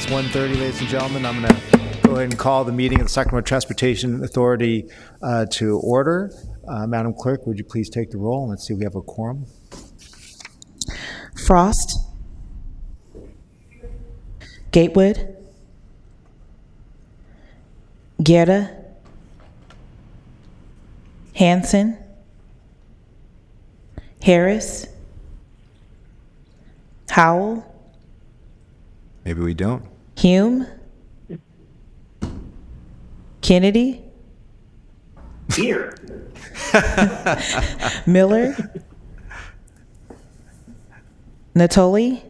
It's 1:30, ladies and gentlemen. I'm going to go ahead and call the meeting of the Sacramento Transportation Authority to order. Madam Clerk, would you please take the roll? Let's see if we have a quorum. Frost, Gatewood, Guerra, Hanson, Harris, Howell, Maybe we don't. Hume, Kennedy, Here. Miller, Natoli,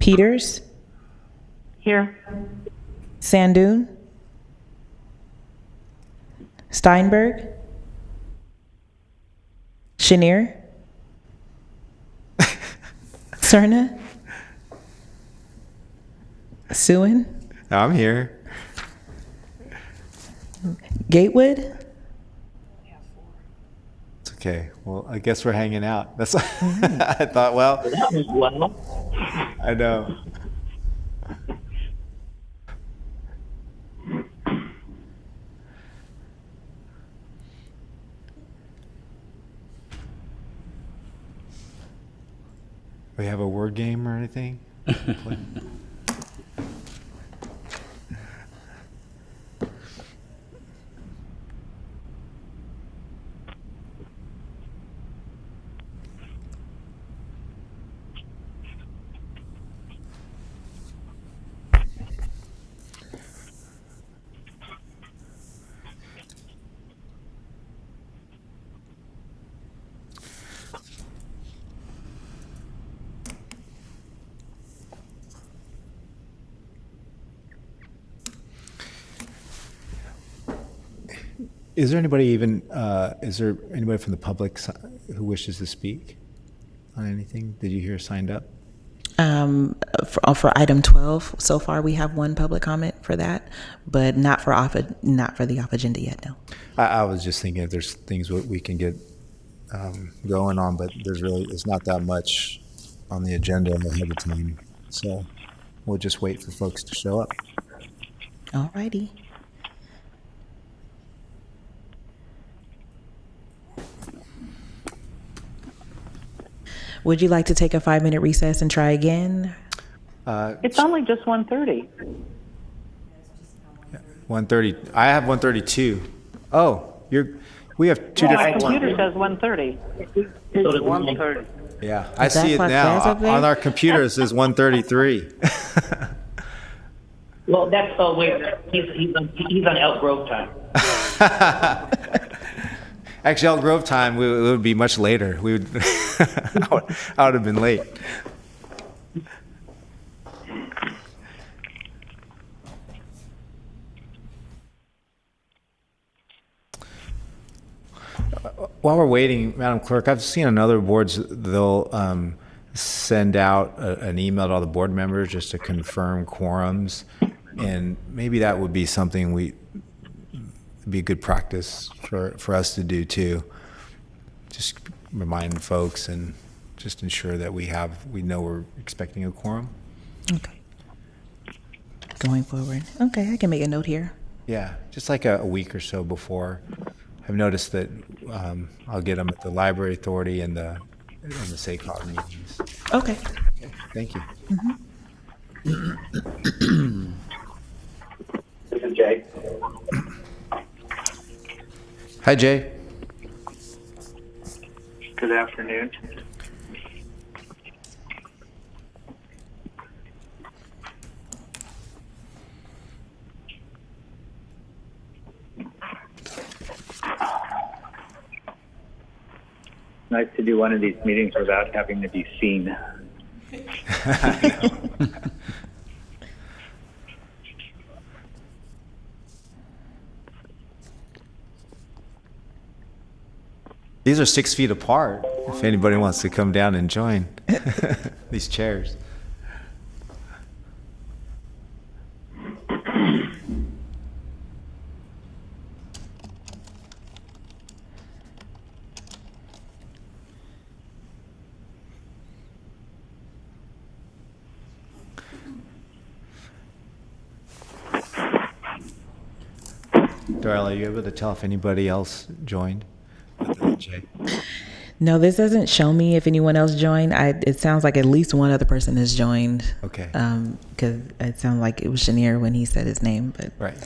Peters, Here. Sandoon, Steinberg, Chenier, Cerna, Suen, I'm here. Gatewood. It's okay. Well, I guess we're hanging out. That's I thought, well, That was well. I know. We have a word game or anything? Is there anybody from the public who wishes to speak on anything? Did you hear signed up? For item 12, so far we have one public comment for that, but not for the off agenda yet. No. I was just thinking if there's things we can get going on, but it's not that much on the agenda ahead of time. So we'll just wait for folks to show up. All righty. Would you like to take a 5-minute recess and try again? It's only just 1:30. 1:30. I have 1:32. Oh, we have two My different. computer says 1:30. So does 1:30. Yeah, I Is that see it what now. says up there? On our computer, it says 1:33. Well, that's wait. He's on Elk Grove time. Actually, Elk Grove time it would be much later. We would. I would have been late. While we're waiting, Madam Clerk, I've seen on other boards they'll send out an email to all the board members just to confirm quorums, and maybe that would be something be a good practice for us to do too. Just remind folks and just ensure that we know we're expecting a quorum. Okay. Going forward. Okay, I can make a note here. Yeah, just like a week or so before. I've noticed that I'll get them at the Library Authority and the SACOG meetings. Okay. Thank you. This is Jay. Hi, Jay. Good afternoon. Nice to do one of these meetings without having to be seen. These are 6 feet apart, if anybody wants to come down and join these chairs. Darla, are you able to tell if anybody else joined? Jay? No, this doesn't show me if anyone else joined. It sounds like at least one other person has joined. Okay. Because it sounded like it was Chenier when he said his name, but. Right.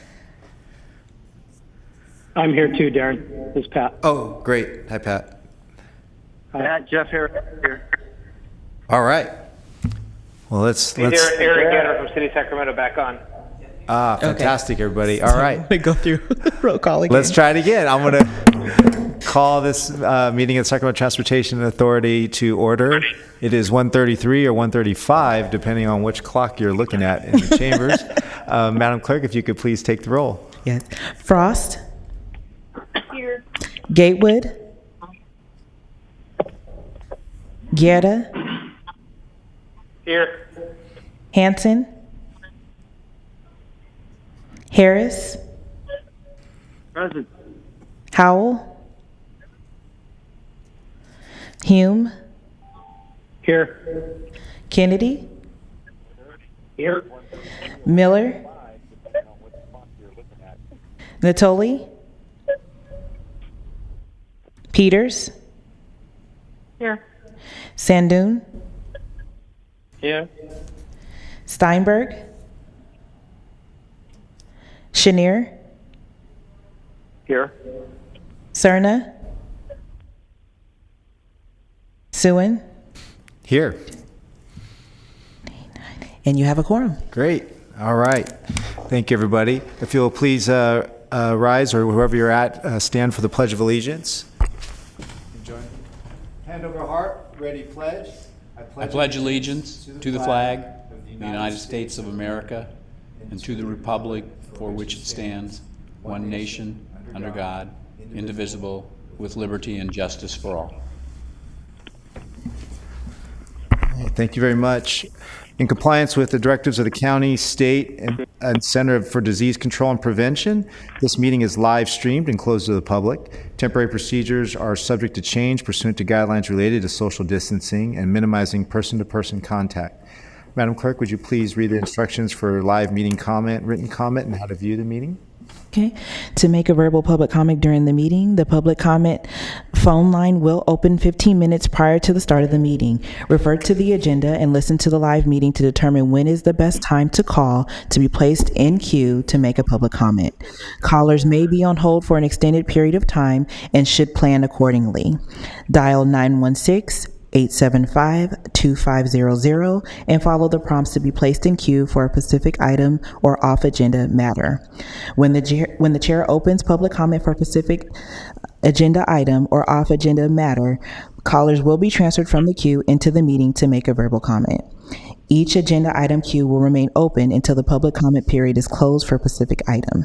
I'm here too, Darren. This is Pat. Oh, great. Hi, Pat. Matt, Jeff Harris here. All right. Well, let's. Eric Getter from City of Sacramento back on. Fantastic, everybody. All right. I'm going to go through roll call again. Let's try it again. I'm going to call this meeting of the Sacramento Transportation Authority to order. It is 1:33 or 1:35, depending on which clock you're looking at in the chambers. Madam Clerk, if you could please take the roll. Yes. Frost. Here. Gatewood. Guerra. Here. Hanson. Harris. Present. Howell. Hume. Here. Kennedy. Here. Miller. Natoli. Peters. Here. Sandoon. Here. Steinberg. Chenier. Here. Cerna. Suen. Here. And you have a quorum. Great. All right. Thank you, everybody. If you'll please rise, or whoever you're at, stand for the Pledge of Allegiance. Join. Hand over heart. Ready, pledge. I pledge allegiance to the flag of the United States of America and to the republic for which it stands, one nation, under God, indivisible, with liberty and justice for all. Thank you very much. In compliance with the directives of the county, state, and Center for Disease Control and Prevention, this meeting is live streamed and closed to the public. Temporary procedures are subject to change pursuant to guidelines related to social distancing and minimizing person-to-person contact. Madam Clerk, would you please read the instructions for live meeting comment, written comment, and how to view the meeting? Okay. To make a verbal public comment during the meeting, the public comment phone line will open 15 minutes prior to the start of the meeting. Refer to the agenda and listen to the live meeting to determine when is the best time to call to be placed in queue to make a public comment. Callers may be on hold for an extended period of time and should plan accordingly. Dial 916-875-2500 and follow the prompts to be placed in queue for a specific item or off-agenda matter. When the chair opens public comment for a specific agenda item or off-agenda matter, callers will be transferred from the queue into the meeting to make a verbal comment. Each agenda item queue will remain open until the public comment period is closed for a specific item.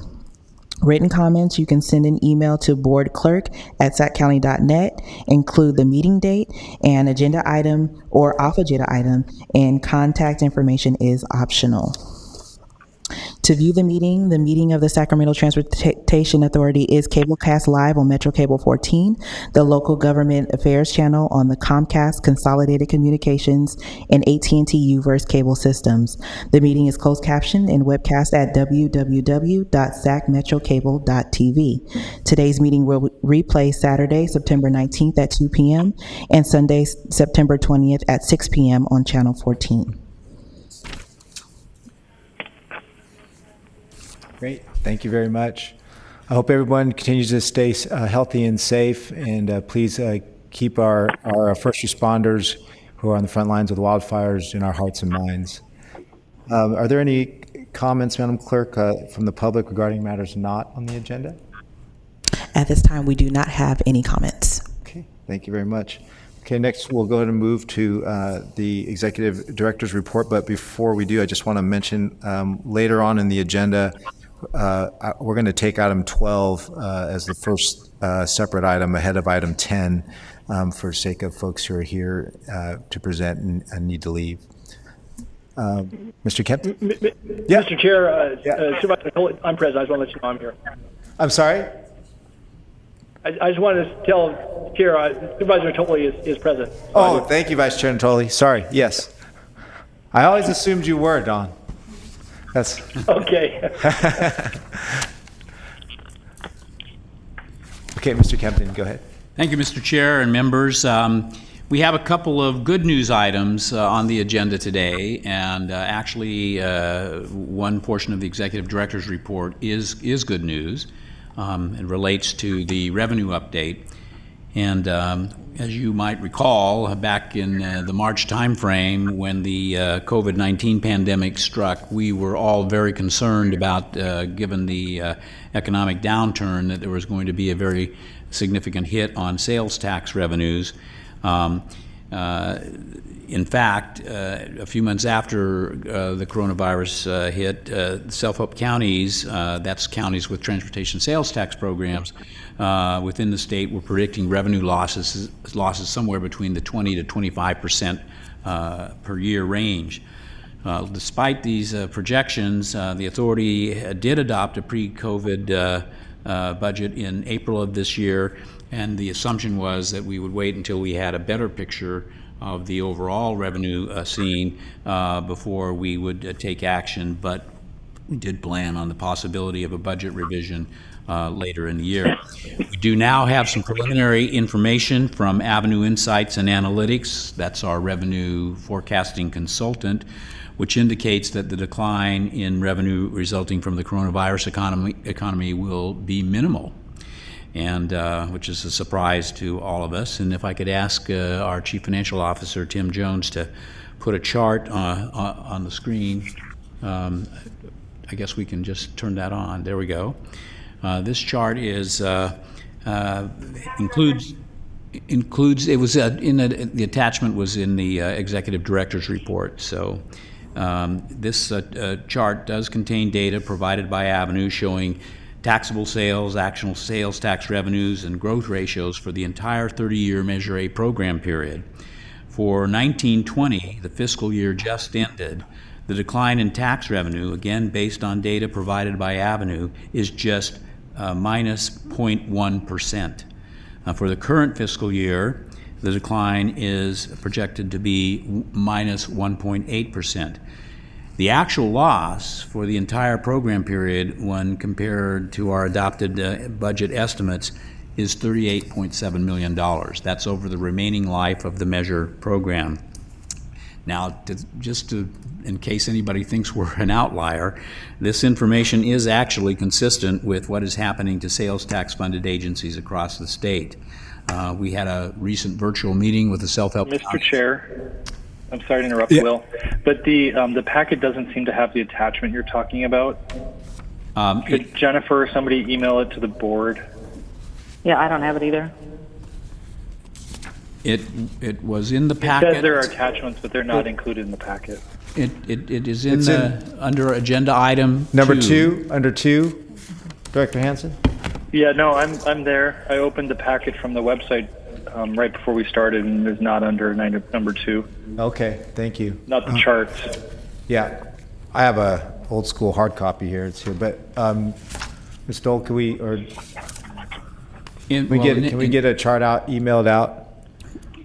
Written comments, you can send an email to boardclerk@saccounty.net, include the meeting date and agenda item or off-agenda item, and contact information is optional. To view the meeting of the Sacramento Transportation Authority is cablecast live on Metro Cable 14, the local government affairs channel on the Comcast Consolidated Communications and AT&T Uverse cable systems. The meeting is closed captioned and webcast at www.sacmetrocable.tv. Today's meeting will replay Saturday, September 19th at 2 p.m. and Sunday, September 20th at 6 p.m. on Channel 14. Great. Thank you very much. I hope everyone continues to stay healthy and safe, and please keep our first responders who are on the front lines of the wildfires in our hearts and minds. Are there any comments, Madam Clerk, from the public regarding matters not on the agenda? At this time, we do not have any comments. Okay, thank you very much. Okay, next we'll go ahead and move to the Executive Director's report, but before we do, I just want to mention later on in the agenda, we're going to take item 12 as the first separate item ahead of item 10 for sake of folks who are here to present and need to leave. Mr. Kemp? Yeah. Mr. Chair, Supervisor Tolley, I'm present. I just want to let you know I'm here. I'm sorry? I just wanted to tell Chair, Supervisor Tolley is present. Oh, thank you, Vice Chair Natoli. Sorry, yes. I always assumed you were, Don. That's okay. Okay, Mr. Kempton, go ahead. Thank you, Mr. Chair and members. We have a couple of good news items on the agenda today, and actually one portion of the Executive Director's report is good news. It relates to the revenue update. And as you might recall, back in the March timeframe when the COVID-19 pandemic struck, we were all very concerned about, given the economic downturn, that there was going to be a very significant hit on sales tax revenues. In fact, a few months after the coronavirus hit, self-help counties, that's counties with transportation sales tax programs within the state, were predicting revenue losses somewhere between the 20 to 25% per year range. Despite these projections, the authority did adopt a pre-COVID budget in April of this year, and the assumption was that we would wait until we had a better picture of the overall revenue scene before we would take action, but we did plan on the possibility of a budget revision later in the year. We do now have some preliminary information from Avenue Insights and Analytics, that's our revenue forecasting consultant, which indicates that the decline in revenue resulting from the coronavirus economy will be minimal, and which is a surprise to all of us. And if I could ask our Chief Financial Officer, Tim Jones, to put a chart on the screen. I guess we can just turn that on. There we go. This chart is includes. It was the attachment was in the Executive Director's report. So this chart does contain data provided by Avenue showing taxable sales, actual sales tax revenues, and growth ratios for the entire 30-year Measure A program period. For 1920, the fiscal year just ended, the decline in tax revenue, again based on data provided by Avenue, is just minus 0.1%. For the current fiscal year, the decline is projected to be minus 1.8%. The actual loss for the entire program period, when compared to our adopted budget estimates, is $38.7 million. That's over the remaining life of the Measure program. Now, in case anybody thinks we're an outlier, this information is actually consistent with what is happening to sales tax funded agencies across the state. We had a recent virtual meeting with the self-help. Mr. Chair, I'm sorry to interrupt, Will, but the packet doesn't seem to have the attachment you're talking about. Could Jennifer or somebody email it to the board? Yeah, I don't have it either. It was in the It packet. says there are attachments, but they're not included in the packet. It is under agenda item Number two, under 2, Director Hansen? Yeah, no, I'm there. I opened the packet from the website right before we started, and it's not under number 2. Okay, thank you. Not the charts. Yeah, I have a old school hard copy here. It's here, but Ms. Dole, can we get a chart emailed out?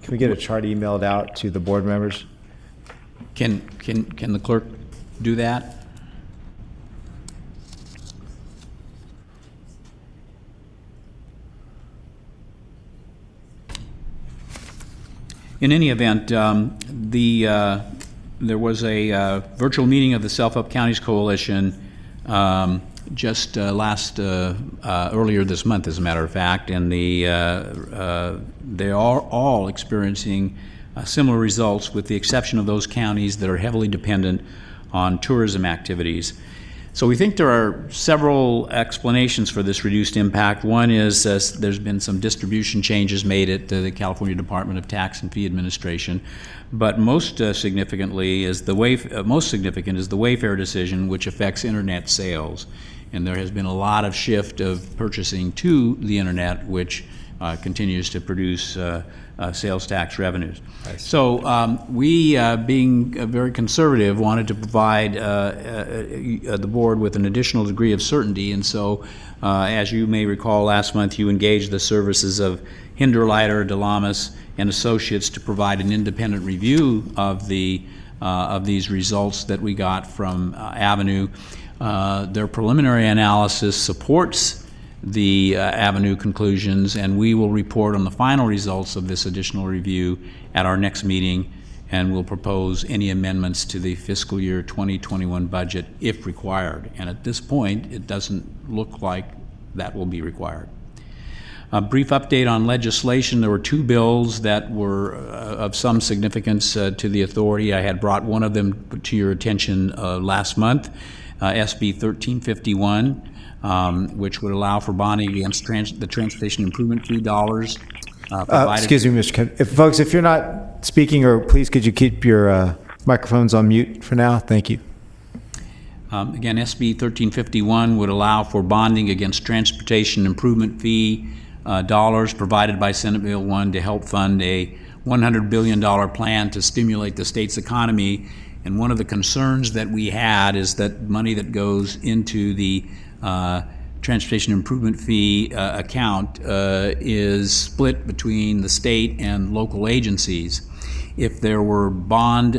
Can we get a chart emailed out to the board members? Can the clerk do that? In any event, there was a virtual meeting of the Self-Help Counties Coalition just earlier this month, as a matter of fact, and they are all experiencing similar results, with the exception of those counties that are heavily dependent on tourism activities. So we think there are several explanations for this reduced impact. One is there's been some distribution changes made at the California Department of Tax and Fee Administration, but most significant is the Wayfair decision, which affects internet sales. And there has been a lot of shift of purchasing to the internet, which continues to produce sales tax revenues. So we, being very conservative, wanted to provide the board with an additional degree of certainty, and so as you may recall, last month you engaged the services of Hinderleiter, DeLamas, and Associates to provide an independent review of these results that we got from Avenue. Their preliminary analysis supports the Avenue conclusions, and we will report on the final results of this additional review at our next meeting, and we'll propose any amendments to the fiscal year 2021 budget if required. And at this point, it doesn't look like that will be required. A brief update on legislation. There were two bills that were of some significance to the authority. I had brought one of them to your attention last month, SB 1351, which would allow for bonding against the transportation improvement fee dollars. Excuse me, Mr. Kent. Folks, if you're not speaking, or please could you keep your microphones on mute for now? Thank you. Again, SB 1351 would allow for bonding against transportation improvement fee dollars provided by Senate Bill 1 to help fund a $100 billion plan to stimulate the state's economy. And one of the concerns that we had is that money that goes into the transportation improvement fee account is split between the state and local agencies. If there were bond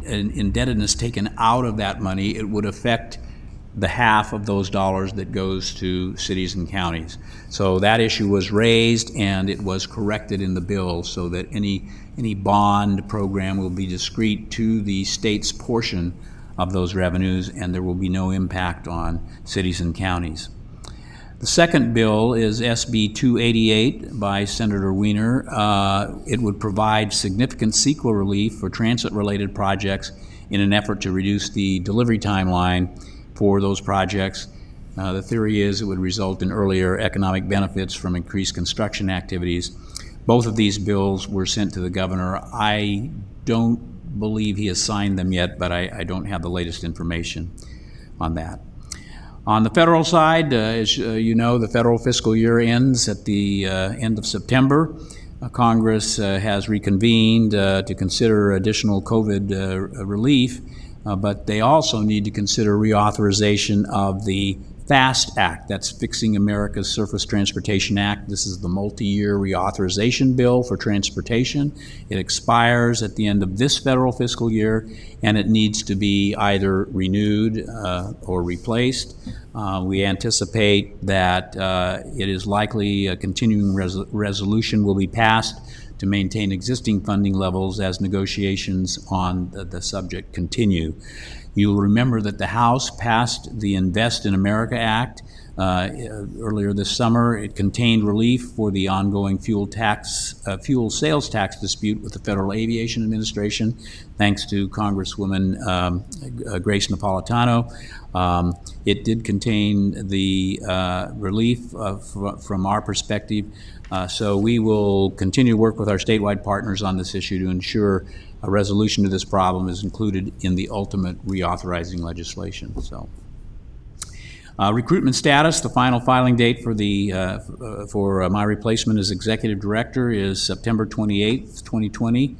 indebtedness taken out of that money, it would affect the half of those dollars that goes to cities and counties. So that issue was raised, and it was corrected in the bill so that any bond program will be discrete to the state's portion of those revenues, and there will be no impact on cities and counties. The second bill is SB 288 by Senator Wiener. It would provide significant CEQA relief for transit-related projects in an effort to reduce the delivery timeline for those projects. The theory is it would result in earlier economic benefits from increased construction activities. Both of these bills were sent to the governor. I don't believe he has signed them yet, but I don't have the latest information on that. On the federal side, as you know, the federal fiscal year ends at the end of September. Congress has reconvened to consider additional COVID relief, but they also need to consider reauthorization of the FAST Act. That's Fixing America's Surface Transportation Act. This is the multi-year reauthorization bill for transportation. It expires at the end of this federal fiscal year, and it needs to be either renewed or replaced. We anticipate that it is likely a continuing resolution will be passed to maintain existing funding levels as negotiations on the subject continue. You'll remember that the House passed the Invest in America Act earlier this summer. It contained relief for the ongoing fuel sales tax dispute with the Federal Aviation Administration, thanks to Congresswoman Grace Napolitano. It did contain the relief from our perspective. So we will continue to work with our statewide partners on this issue to ensure a resolution to this problem is included in the ultimate reauthorizing legislation. So, recruitment status, the final filing date for my replacement as executive director is September 28th, 2020.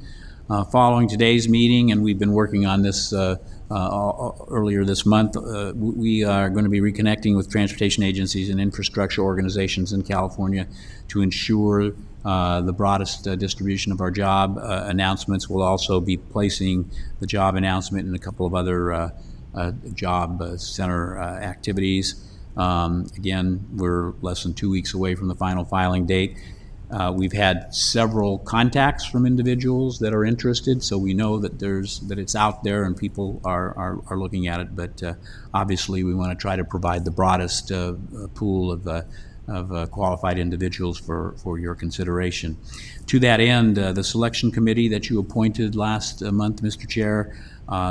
Following today's meeting, and we've been working on this earlier this month, we are going to be reconnecting with transportation agencies and infrastructure organizations in California to ensure the broadest distribution of our job announcements. We'll also be placing the job announcement in a couple of other job center activities. Again, we're less than 2 weeks away from the final filing date. We've had several contacts from individuals that are interested, so we know that it's out there and people are looking at it. But obviously, we want to try to provide the broadest pool of qualified individuals for your consideration. To that end, the selection committee that you appointed last month, Mr. Chair,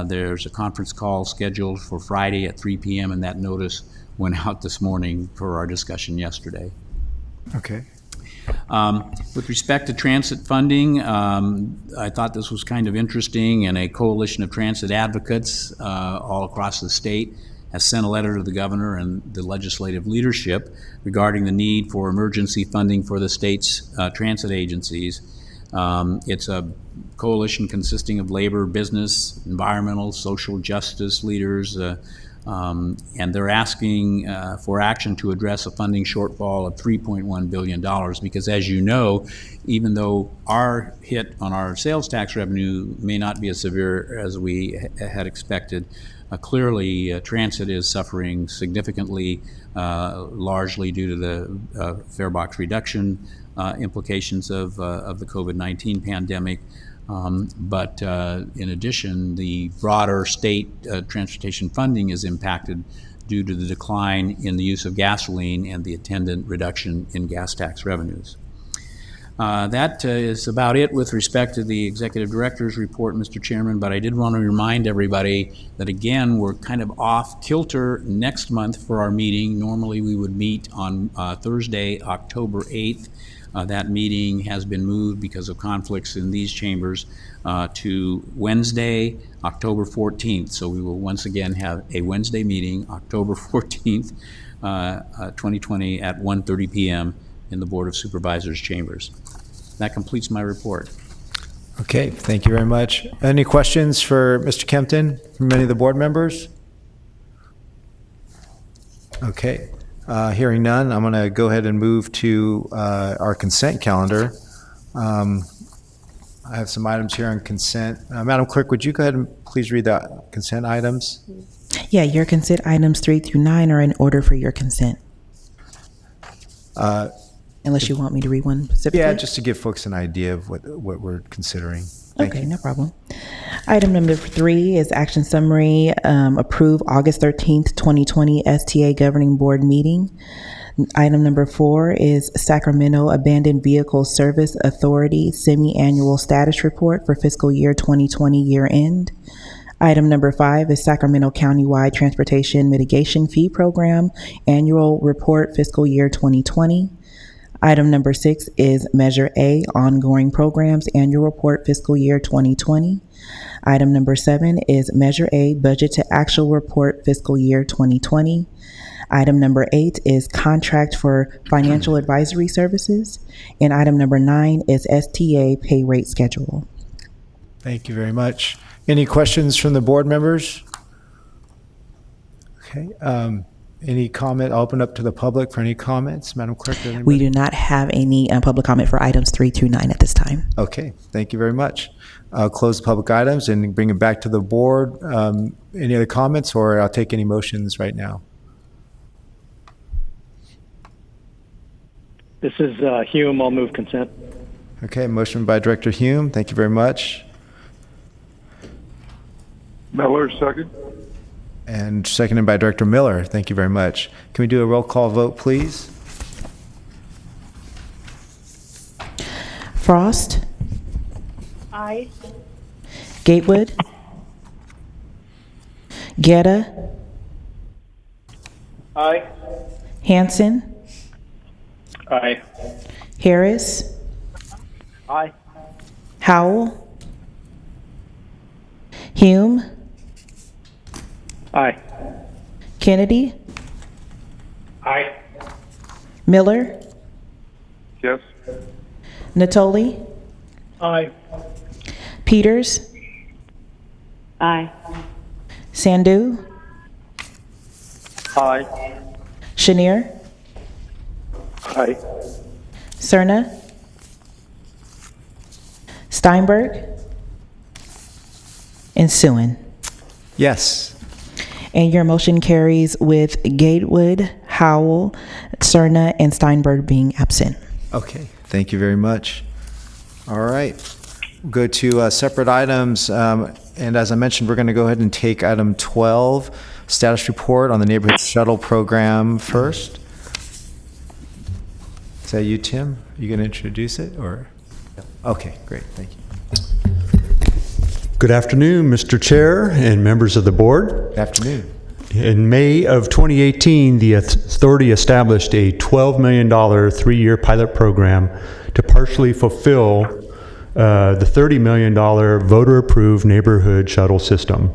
there's a conference call scheduled for Friday at 3 p.m. and that notice went out this morning for our discussion yesterday. Okay. With respect to transit funding, I thought this was kind of interesting, and a coalition of transit advocates all across the state has sent a letter to the governor and the legislative leadership regarding the need for emergency funding for the state's transit agencies. It's a coalition consisting of labor, business, environmental, social justice leaders, And they're asking for action to address a funding shortfall of $3.1 billion because, as you know, even though our hit on our sales tax revenue may not be as severe as we had expected, clearly transit is suffering significantly, largely due to the fare box reduction implications of the COVID-19 pandemic. But in addition, the broader state transportation funding is impacted due to the decline in the use of gasoline and the attendant reduction in gas tax revenues. That is about it with respect to the Executive Director's report, Mr. Chairman, but I did want to remind everybody that, again, we're kind of off kilter next month for our meeting. Normally, we would meet on Thursday, October 8th. That meeting has been moved because of conflicts in these chambers to Wednesday, October 14th. So we will once again have a Wednesday meeting, October 14th, 2020 at 1:30 p.m. in the Board of Supervisors chambers. That completes my report. Okay, thank you very much. Any questions for Mr. Kempton from any of the board members? Okay. Hearing none, I'm going to go ahead and move to our consent calendar. I have some items here on consent. Madam Clerk, would you go ahead and please read the consent items? Yeah, your consent items 3 through 9 are in order for your consent. Unless you want me to read one specifically? Yeah, just to give folks an idea of what we're considering. Thank Okay, you. no problem. Item number 3 is action summary, approve August 13th, 2020 STA Governing Board meeting. Item number 4 is Sacramento Abandoned Vehicle Service Authority Semi-Annual Status Report for fiscal year 2020 year end. Item number 5 is Sacramento Countywide Transportation Mitigation Fee Program Annual Report Fiscal Year 2020. Item number 6 is Measure A, Ongoing Programs Annual Report Fiscal Year 2020. Item number 7 is Measure A, Budget to Actual Report Fiscal Year 2020. Item number 8 is Contract for Financial Advisory Services. And item number 9 is STA Pay Rate Schedule. Thank you very much. Any questions from the board members? Okay. Any comment? I'll open up to the public for any comments. Madam Clerk, does anybody? We do not have any public comment for items 3 through 9 at this time. Okay, thank you very much. I'll close the public items and bring it back to the board. Any other comments, or I'll take any motions right now? This is Hume. I'll move consent. Okay, motion by Director Hume. Thank you very much. Miller, second. And seconded by Director Miller. Thank you very much. Can we do a roll call vote, please? Frost? Aye. Gatewood? Guerra? Aye. Hanson? Aye. Harris? Aye. Howell? Hume? Aye. Kennedy? Aye. Miller? Yes. Natoli? Aye. Peters? Aye. Sandu? Aye. Chenier? Aye. Cerna? Steinberg? And Suen. Yes. And your motion carries with Gatewood, Howell, Cerna, and Steinberg being absent. Okay, thank you very much. All right, we'll go to separate items. And as I mentioned, we're going to go ahead and take item 12, status report on the neighborhood shuttle program first. Is that you, Tim? Are you going to introduce it, or? Okay, great, thank you. Good afternoon, Mr. Chair and members of the board. Good afternoon. In May of 2018, the authority established a $12 million 3-year pilot program to partially fulfill the $30 million voter-approved neighborhood shuttle system.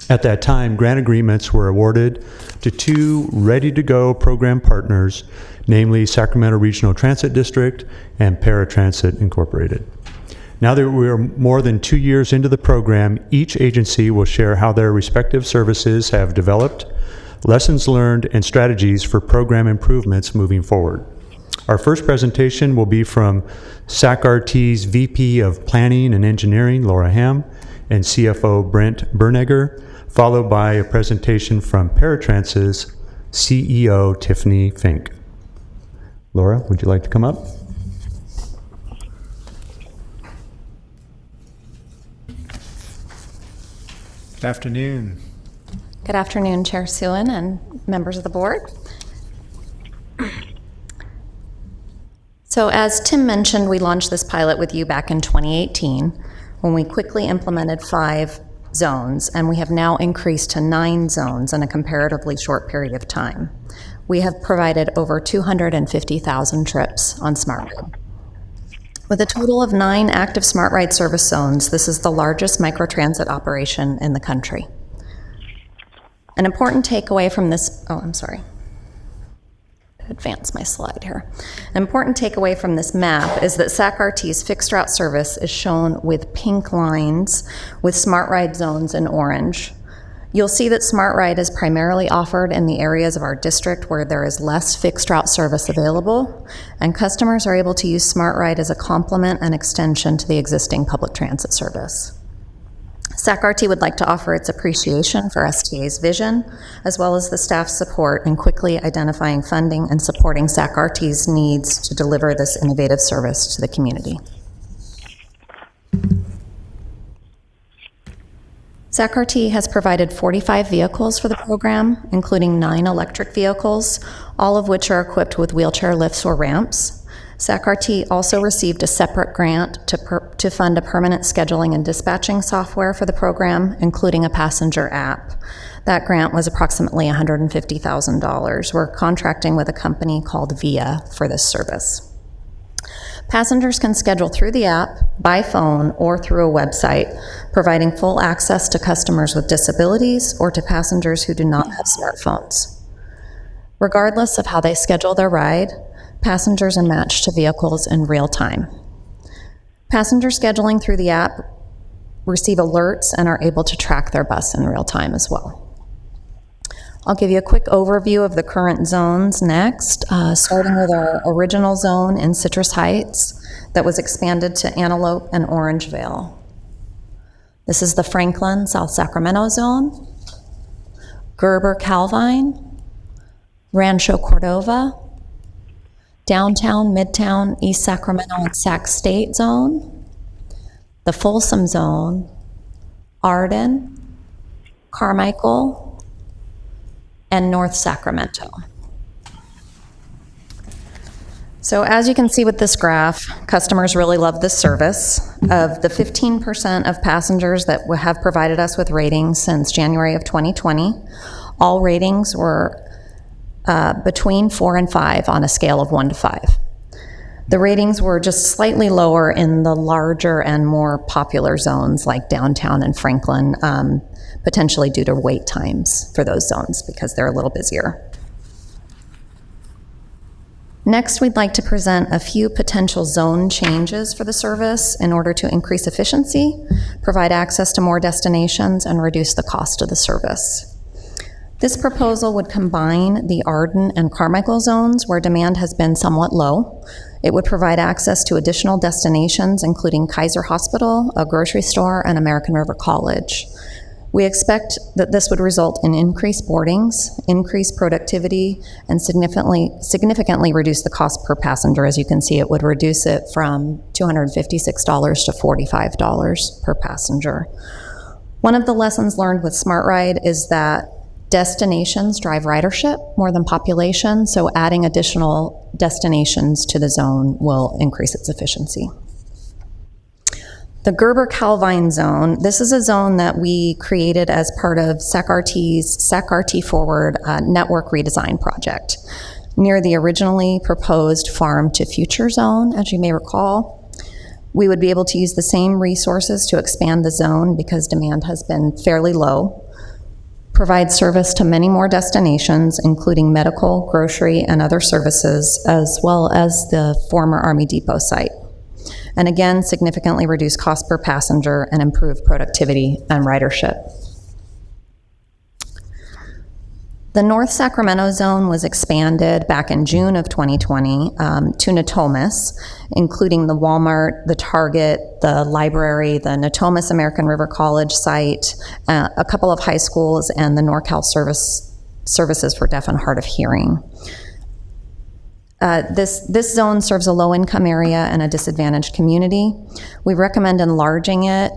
At that time, grant agreements were awarded to 2 ready-to-go program partners, namely Sacramento Regional Transit District and Paratransit Incorporated. Now that we are more than 2 years into the program, each agency will share how their respective services have developed, lessons learned, and strategies for program improvements moving forward. Our first presentation will be from SACRT's VP of Planning and Engineering, Laura Ham, and CFO Brent Berniger, followed by a presentation from Paratrans's CEO, Tiffany Fink. Laura, would you like to come up? Good afternoon. Good afternoon, Chair Suen and members of the board. So as Tim mentioned, we launched this pilot with you back in 2018 when we quickly implemented 5 zones, and we have now increased to 9 zones in a comparatively short period of time. We have provided over 250,000 trips on SmartRide. With a total of 9 active SmartRide service zones, this is the largest microtransit operation in the country. An important takeaway from this, advance my slide here. An important takeaway from this map is that SACRT's fixed route service is shown with pink lines with SmartRide zones in orange. You'll see that SmartRide is primarily offered in the areas of our district where there is less fixed route service available, and customers are able to use SmartRide as a complement and extension to the existing public transit service. SACRT would like to offer its appreciation for STA's vision, as well as the staff's support in quickly identifying funding and supporting SACRT's needs to deliver this innovative service to the community. SACRT has provided 45 vehicles for the program, including 9 electric vehicles, all of which are equipped with wheelchair lifts or ramps. SACRT also received a separate grant to fund a permanent scheduling and dispatching software for the program, including a passenger app. That grant was approximately $150,000. We're contracting with a company called VIA for this service. Passengers can schedule through the app, by phone, or through a website, providing full access to customers with disabilities or to passengers who do not have smartphones. Regardless of how they schedule their ride, passengers are matched to vehicles in real time. Passengers scheduling through the app receive alerts and are able to track their bus in real time as well. I'll give you a quick overview of the current zones next, starting with our original zone in Citrus Heights that was expanded to Antelope and Orangevale. This is the Franklin, South Sacramento zone, Gerber, Calvine, Rancho Cordova, Downtown, Midtown, East Sacramento, and Sac State zone, the Folsom zone, Arden, Carmichael, and North Sacramento. So as you can see with this graph, customers really love this service. Of the 15% of passengers that have provided us with ratings since January of 2020, all ratings were between 4 and 5 on a scale of 1 to 5. The ratings were just slightly lower in the larger and more popular zones like Downtown and Franklin, potentially due to wait times for those zones because they're a little busier. Next, we'd like to present a few potential zone changes for the service in order to increase efficiency, provide access to more destinations, and reduce the cost of the service. This proposal would combine the Arden and Carmichael zones where demand has been somewhat low. It would provide access to additional destinations, including Kaiser Hospital, a grocery store, and American River College. We expect that this would result in increased boardings, increased productivity, and significantly reduce the cost per passenger. As you can see, it would reduce it from $256 to $45 per passenger. One of the lessons learned with SmartRide is that destinations drive ridership more than population, so adding additional destinations to the zone will increase its efficiency. The Gerber-Calvine zone, this is a zone that we created as part of SACRT's SACRT Forward network redesign project near the originally proposed Farm to Future zone, as you may recall. We would be able to use the same resources to expand the zone because demand has been fairly low, provide service to many more destinations, including medical, grocery, and other services, as well as the former Army Depot site. and again, significantly reduce cost per passenger and improve productivity and ridership. The North Sacramento zone was expanded back in June of 2020 to Natomas, including the Walmart, the Target, the library, the Natomas American River College site, a couple of high schools, and the NorCal services for deaf and hard of hearing. This zone serves a low-income area and a disadvantaged community. We recommend enlarging it,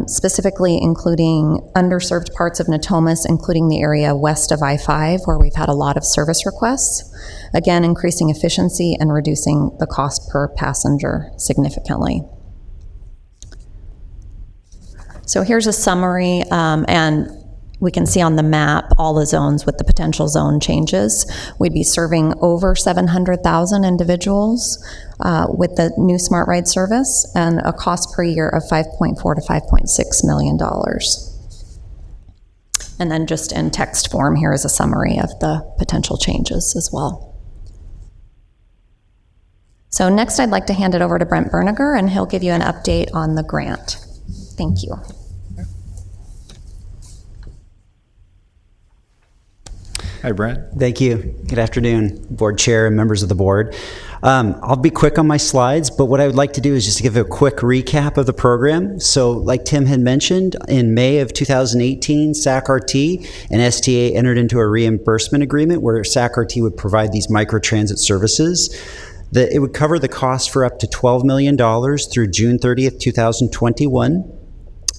specifically including underserved parts of Natomas, including the area west of I-5, where we've had a lot of service requests. Again, increasing efficiency and reducing the cost per passenger significantly. So here's a summary, and we can see on the map all the zones with the potential zone changes. We'd be serving over 700,000 individuals with the new Smart Ride service, and a cost per year of $5.4 to $5.6 million. And then just in text form, here is a summary of the potential changes as well. So next I'd like to hand it over to Brent Berniger, and he'll give you an update on the grant. Thank you. Hi, Brent. Thank you. Good afternoon, board chair and members of the board. I'll be quick on my slides, but what I would like to do is just to give a quick recap of the program. So like Tim had mentioned, in May of 2018, SAC-RT and STA entered into a reimbursement agreement where SAC-RT would provide these microtransit services. It would cover the cost for up to $12 million through June 30th, 2021.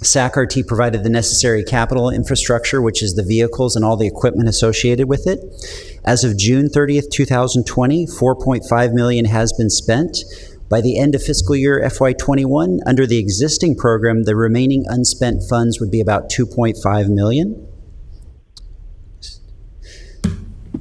SAC-RT provided the necessary capital infrastructure, which is the vehicles and all the equipment associated with it. As of June 30th, 2020, $4.5 million has been spent. By the end of fiscal year FY21, under the existing program, the remaining unspent funds would be about $2.5 million.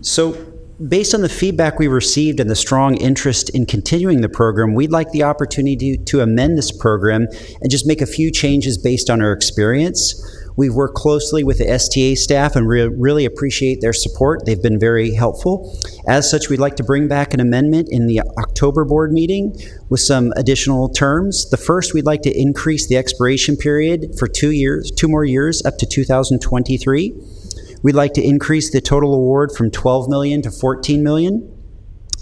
So, based on the feedback we received and the strong interest in continuing the program, we'd like the opportunity to amend this program and just make a few changes based on our experience. We've worked closely with the STA staff and really appreciate their support. They've been very helpful. As such, we'd like to bring back an amendment in the October board meeting with some additional terms. The first, we'd like to increase the expiration period for 2 more years, up to 2023. We'd like to increase the total award from $12 million to $14 million,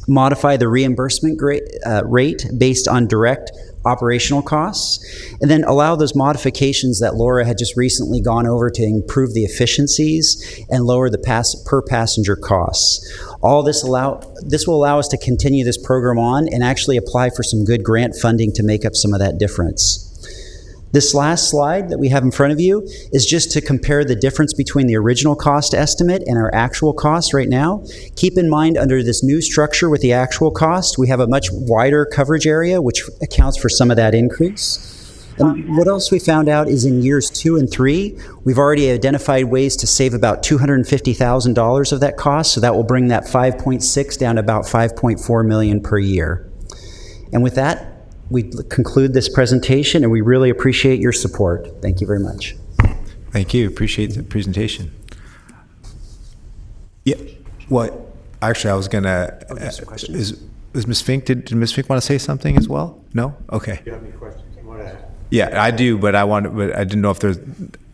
modify the reimbursement rate based on direct operational costs, and then allow those modifications that Laura had just recently gone over to improve the efficiencies and lower the per passenger costs. All this will allow us to continue this program on and actually apply for some good grant funding to make up some of that difference. This last slide that we have in front of you is just to compare the difference between the original cost estimate and our actual cost right now. Keep in mind, under this new structure with the actual cost, we have a much wider coverage area, which accounts for some of that increase. And what else we found out is in years 2 and 3, we've already identified ways to save about $250,000 of that cost, so that will bring that 5.6 down to about 5.4 million per year. And with that, we conclude this presentation, and we really appreciate your support. Thank you very much. Thank you. Appreciate the presentation. Yeah. What? Actually, I was gonna. Is Ms. Fink? Did Ms. Fink want to say something as well? No. Okay. Do you have any questions you want to ask? Yeah, I do, but I didn't know if there's.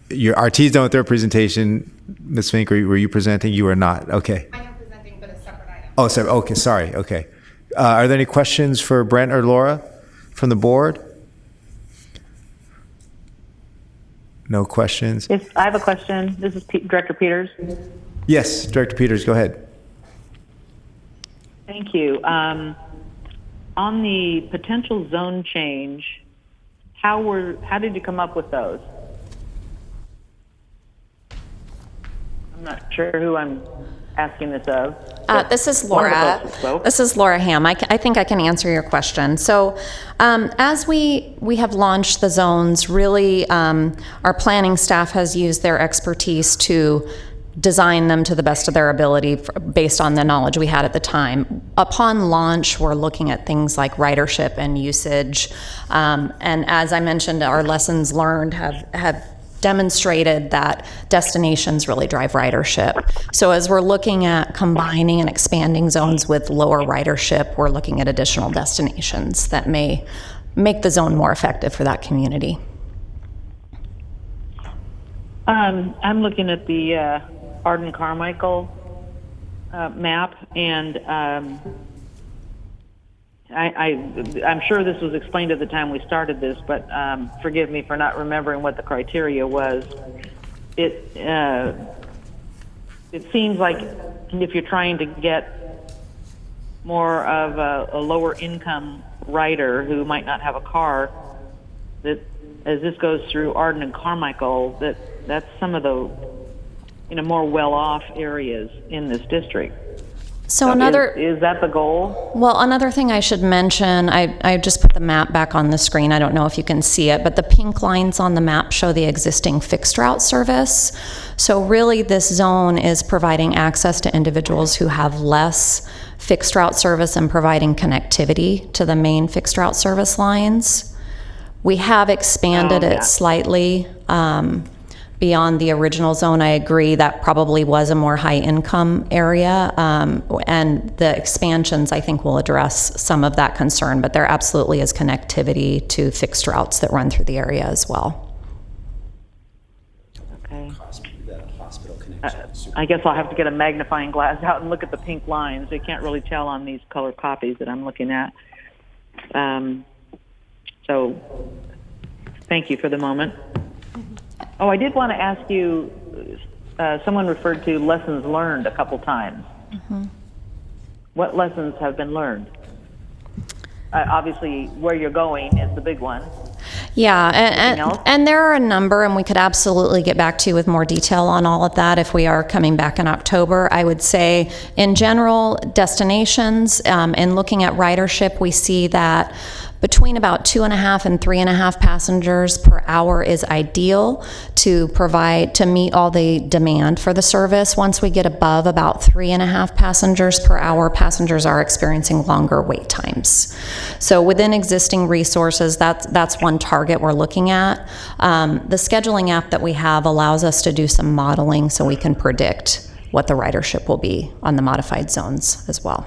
Your RT's done with their presentation. Ms. Fink, were you presenting? You were not. Okay. I am presenting, but a separate item. Oh, so okay. Sorry. Okay. Are there any questions for Brent or Laura from the board? No questions? Yes, I have a question. This is Director Peters. Yes, Director Peters, go ahead. Thank you. On the potential zone change, how did you come up with those? I'm not sure who I'm asking this of. This is Laura. This is Laura Ham. I think I can answer your question. So as we have launched the zones, really our planning staff has used their expertise to design them to the best of their ability based on the knowledge we had at the time. Upon launch, we're looking at things like ridership and usage. And as I mentioned, our lessons learned have demonstrated that destinations really drive ridership. So as we're looking at combining and expanding zones with lower ridership, we're looking at additional destinations that may make the zone more effective for that community. I'm looking at the Arden Carmichael map, and I'm sure this was explained at the time we started this, but forgive me for not remembering what the criteria was. It seems like if you're trying to get more of a lower income rider who might not have a car, that as this goes through Arden and Carmichael, that's some of the more well-off areas in this district. So another is that the goal? Well, another thing I should mention, I just put the map back on the screen. I don't know if you can see it, but the pink lines on the map show the existing fixed route service. So really this zone is providing access to individuals who have less fixed route service and providing connectivity to the main fixed route service lines. We have expanded it slightly beyond the original zone. I agree that probably was a more high income area, and the expansions I think will address some of that concern, but there absolutely is connectivity to fixed routes that run through the area as well. Okay. I guess I'll have to get a magnifying glass out and look at the pink lines. I can't really tell on these color copies that I'm looking at. So thank you for the moment. Oh, I did want to ask you, someone referred to lessons learned a couple times. Mm-hmm. What lessons have been learned? Obviously, where you're going is the big one. Yeah, and there are a number, and we could absolutely get back to you with more detail on all of that if we are coming back in October. I would say, in general, destinations, and looking at ridership, we see that between about 2.5 and 3.5 passengers per hour is ideal to meet all the demand for the service. Once we get above about 3.5 passengers per hour, passengers are experiencing longer wait times. So within existing resources, that's one target we're looking at. The scheduling app that we have allows us to do some modeling so we can predict what the ridership will be on the modified zones as well.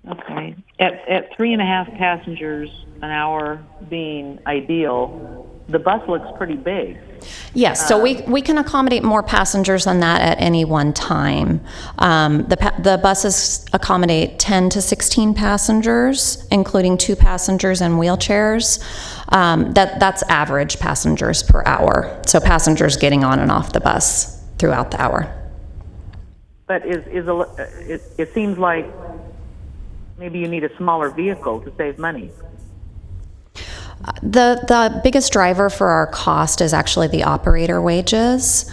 Okay. At 3.5 passengers an hour being ideal, the bus looks pretty big. Yes, so we can accommodate more passengers than that at any one time. The buses accommodate 10 to 16 passengers, including 2 passengers and wheelchairs. That's average passengers per hour. So passengers getting on and off the bus throughout the hour. But it seems like maybe you need a smaller vehicle to save money. The biggest driver for our cost is actually the operator wages.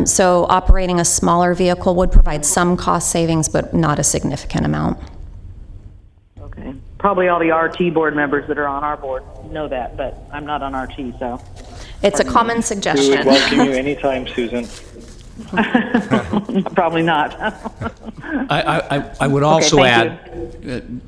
So operating a smaller vehicle would provide some cost savings, but not a significant amount. Okay. Probably all the RT board members that are on our board know that, but I'm not on RT, so. It's a common suggestion. We would welcome you anytime, Susan. Probably not. I would also add,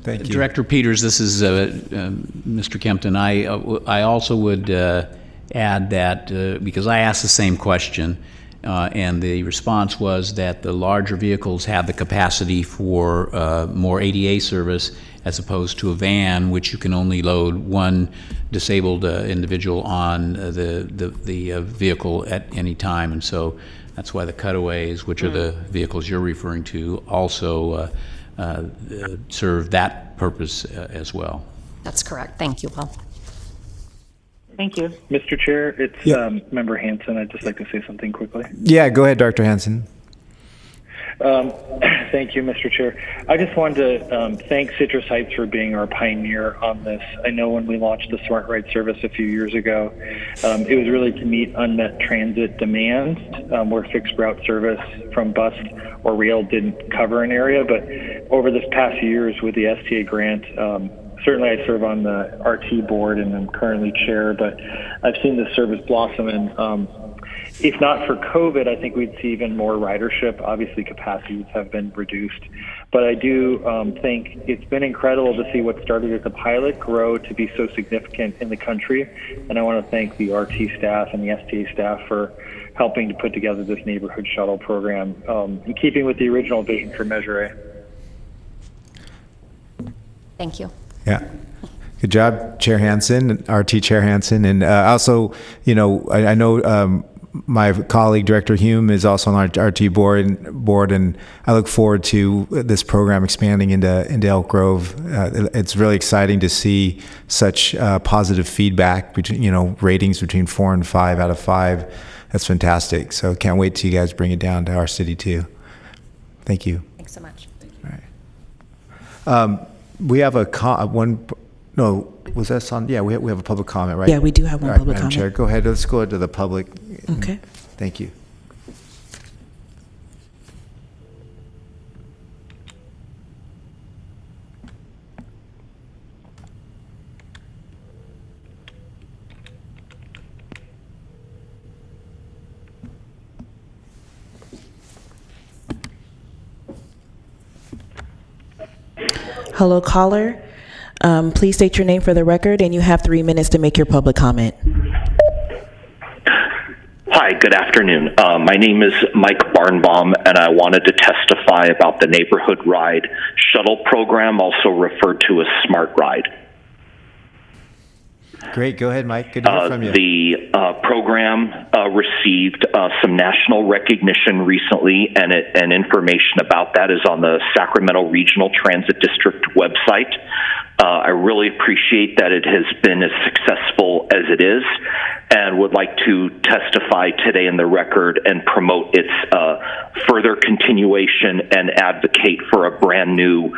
Thank you. Director Peters, this is Mr. Kempton. I also would add that because I asked the same question, and the response was that the larger vehicles have the capacity for more ADA service as opposed to a van, which you can only load one disabled individual on the vehicle at any time, and so that's why the cutaways, which are the vehicles you're referring to, also serve that purpose as well. That's correct. Thank you, Will. Thank you. Mr. Chair, it's Member Hanson. I'd just like to say something quickly. Yeah, go ahead, Dr. Hanson. Thank you, Mr. Chair. I just wanted to thank Citrus Heights for being our pioneer on this. I know when we launched the Smart Ride service a few years ago, it was really to meet unmet transit demands where fixed route service from bus or rail didn't cover an area. But over this past few years with the STA grant, certainly I serve on the RT board and I'm currently chair, but I've seen this service blossom, and if not for COVID, I think we'd see even more ridership. Obviously, capacities have been reduced. But I do think it's been incredible to see what started as a pilot grow to be so significant in the country. And I want to thank the RT staff and the STA staff for helping to put together this neighborhood shuttle program in keeping with the original vision for Measure A. Thank you. Yeah. Good job, Chair Hansen, RT Chair Hansen. And also, I know my colleague, Director Hume, is also on our RT board, and I look forward to this program expanding into Elk Grove. It's really exciting to see such positive feedback between, ratings between 4 and 5 out of 5. That's fantastic. So can't wait till you guys bring it down to our city too. Thank you. Thanks so much. All right. We have was that on? Yeah, we have a public comment, right? Yeah, we do have one All right, public Madam comment. Chair, go ahead. Let's go to the public. Okay. Thank you. Hello, caller. Please state your name for the record, and you have 3 minutes to make your public comment. Hi, good afternoon. My name is Mike Barnbaum, and I wanted to testify about the Neighborhood Ride Shuttle program, also referred to as Smart Ride. Great. Go ahead, Mike. Good to hear from you. The program received some national recognition recently, and information about that is on the Sacramento Regional Transit District website. I really appreciate that it has been as successful as it is, and would like to testify today in the record and promote its further continuation and advocate for a brand new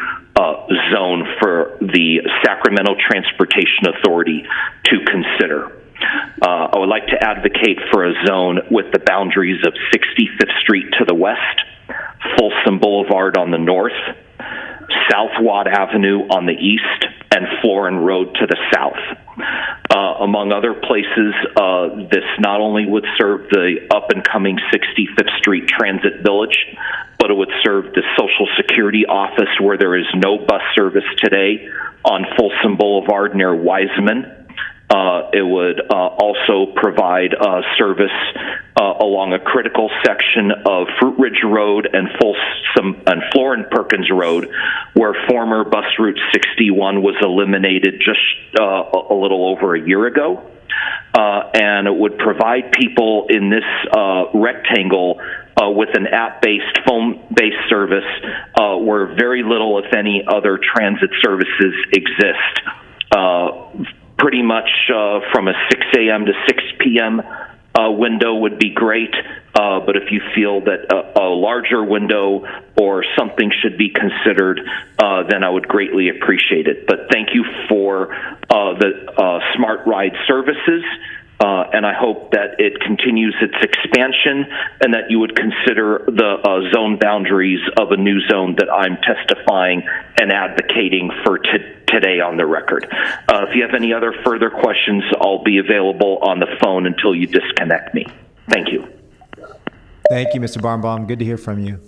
zone for the Sacramento Transportation Authority to consider. I would like to advocate for a zone with the boundaries of 65th Street to the west, Folsom Boulevard on the north, South Watt Avenue on the east, and Florin Road to the south. Among other places, this not only would serve the up-and-coming 65th Street Transit Village, but it would serve the Social Security office where there is no bus service today on Folsom Boulevard near Wiseman. It would also provide service along a critical section of Fruit Ridge Road and Folsom and Florin Perkins Road, where former bus route 61 was eliminated just a little over a year ago. And it would provide people in this rectangle with an app-based, phone-based service where very little, if any, other transit services exist. Pretty much from a 6 a.m. to 6 p.m. Window would be great, but if you feel that a larger window or something should be considered, then I would greatly appreciate it. But thank you for the Smart Ride services, and I hope that it continues its expansion and that you would consider the zone boundaries of a new zone that I'm testifying and advocating for today on the record. If you have any other further questions, I'll be available on the phone until you disconnect me. Thank you. Thank you, Mr. Barnbaum. Good to hear from you.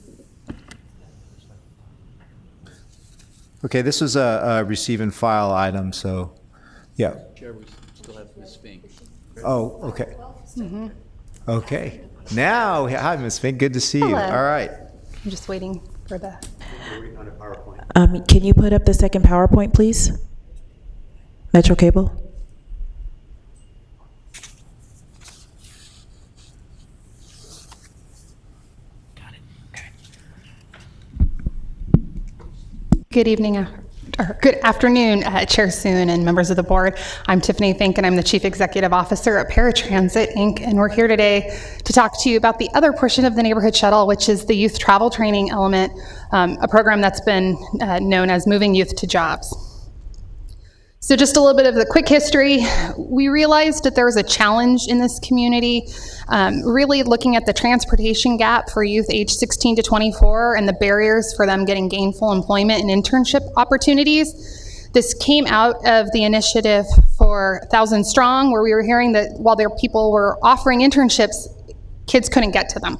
Okay, this was a receive and file item, so yeah. Chair, we still have Ms. Fink. Oh, okay. Okay. Now, hi, Ms. Fink. Good to see you. Hello. All right. I'm just waiting for the... Can you put up the second PowerPoint, please? Metro Cable? Good evening, or good afternoon, Chair Soon and members of the board. I'm Tiffany Fink, and I'm the Chief Executive Officer at Paratransit, Inc., and we're here today to talk to you about the other portion of the Neighborhood Shuttle, which is the youth travel training element, a program that's been known as Moving Youth to Jobs. So just a little bit of the quick history. We realized that there was a challenge in this community, really looking at the transportation gap for youth age 16 to 24 and the barriers for them getting gainful employment and internship opportunities. This came out of the initiative for 1,000 Strong, where we were hearing that while their people were offering internships, kids couldn't get to them.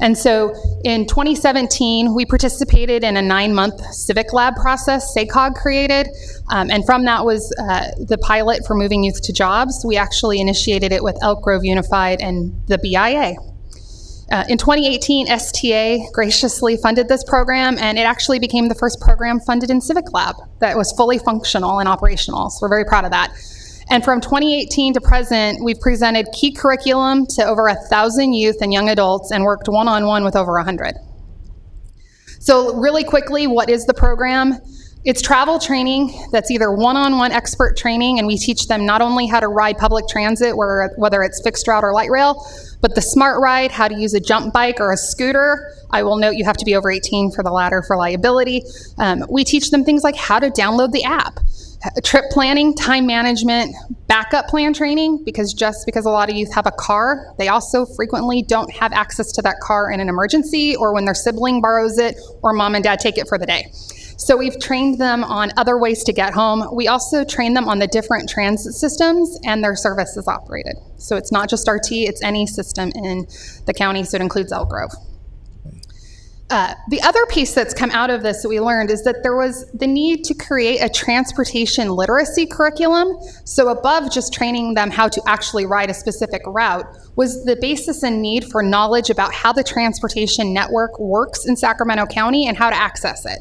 And so in 2017, we participated in a 9-month civic lab process SACOG created, and from that was the pilot for Moving Youth to Jobs. We actually initiated it with Elk Grove Unified and the BIA. In 2018, STA graciously funded this program, and it actually became the first program funded in Civic Lab that was fully functional and operational. So we're very proud of that. And from 2018 to present, we've presented key curriculum to over 1,000 youth and young adults and worked one-on-one with over 100. So really quickly, what is the program? It's travel training that's either one-on-one expert training, and we teach them not only how to ride public transit, whether it's fixed route or light rail, but the smart ride, how to use a jump bike or a scooter. I will note you have to be over 18 for the latter for liability. We teach them things like how to download the app, trip planning, time management, backup plan training, because just because a lot of youth have a car, they also frequently don't have access to that car in an emergency or when their sibling borrows it or mom and dad take it for the day. So we've trained them on other ways to get home. We also train them on the different transit systems and their services operated. So it's not just RT, it's any system in the county, so it includes Elk Grove. The other piece that's come out of this that we learned is that there was the need to create a transportation literacy curriculum. So above just training them how to actually ride a specific route was the basis and need for knowledge about how the transportation network works in Sacramento County and how to access it.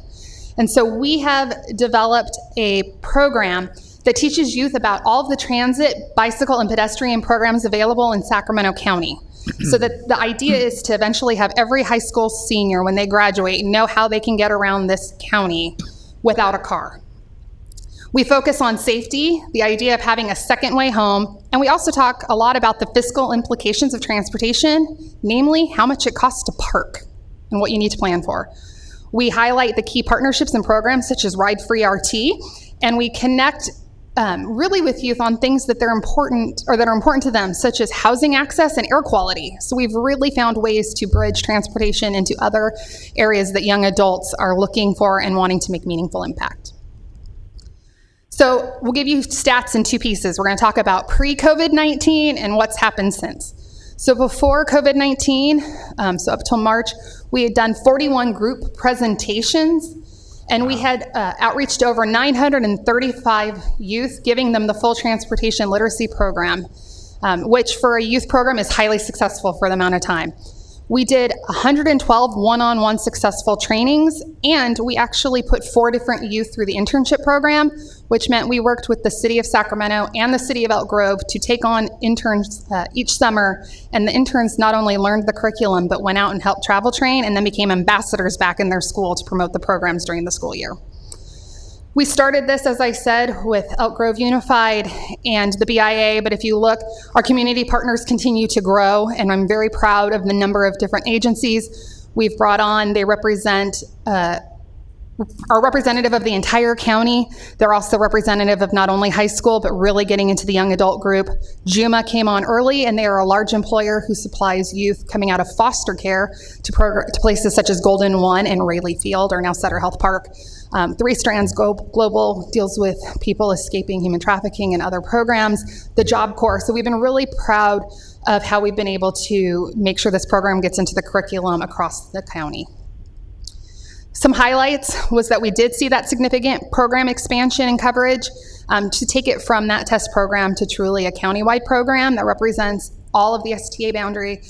And so we have developed a program that teaches youth about all of the transit, bicycle, and pedestrian programs available in Sacramento County. So that the idea is to eventually have every high school senior, when they graduate, know how they can get around this county without a car. We focus on safety, the idea of having a second way home, and we also talk a lot about the fiscal implications of transportation, namely how much it costs to park and what you need to plan for. We highlight the key partnerships and programs such as Ride Free RT, and we connect really with youth on things that they're important or that are important to them, such as housing access and air quality. So we've really found ways to bridge transportation into other areas that young adults are looking for and wanting to make meaningful impact. So we'll give you stats in two pieces. We're going to talk about pre-COVID-19 and what's happened since. So before COVID-19, so up till March, we had done 41 group presentations, and we had outreach to over 935 youth, giving them the full transportation literacy program, which for a youth program is highly successful for the amount of time. We did 112 one-on-one successful trainings, and we actually put 4 different youth through the internship program, which meant we worked with the City of Sacramento and the City of Elk Grove to take on interns each summer, and the interns not only learned the curriculum, but went out and helped travel train and then became ambassadors back in their school to promote the programs during the school year. We started this, as I said, with Elk Grove Unified and the BIA, but if you look, our community partners continue to grow, and I'm very proud of the number of different agencies we've brought on. They represent, are representative of the entire county. They're also representative of not only high school, but really getting into the young adult group. Juma came on early, and they are a large employer who supplies youth coming out of foster care to places such as Golden One and Rayleigh Field, or now Sutter Health Park. 3 Strands Global deals with people escaping human trafficking and other programs. The Job Corps. So we've been really proud of how we've been able to make sure this program gets into the curriculum across the county. Some highlights was that we did see that significant program expansion and coverage to take it from that test program to truly a countywide program that represents all of the STA boundary.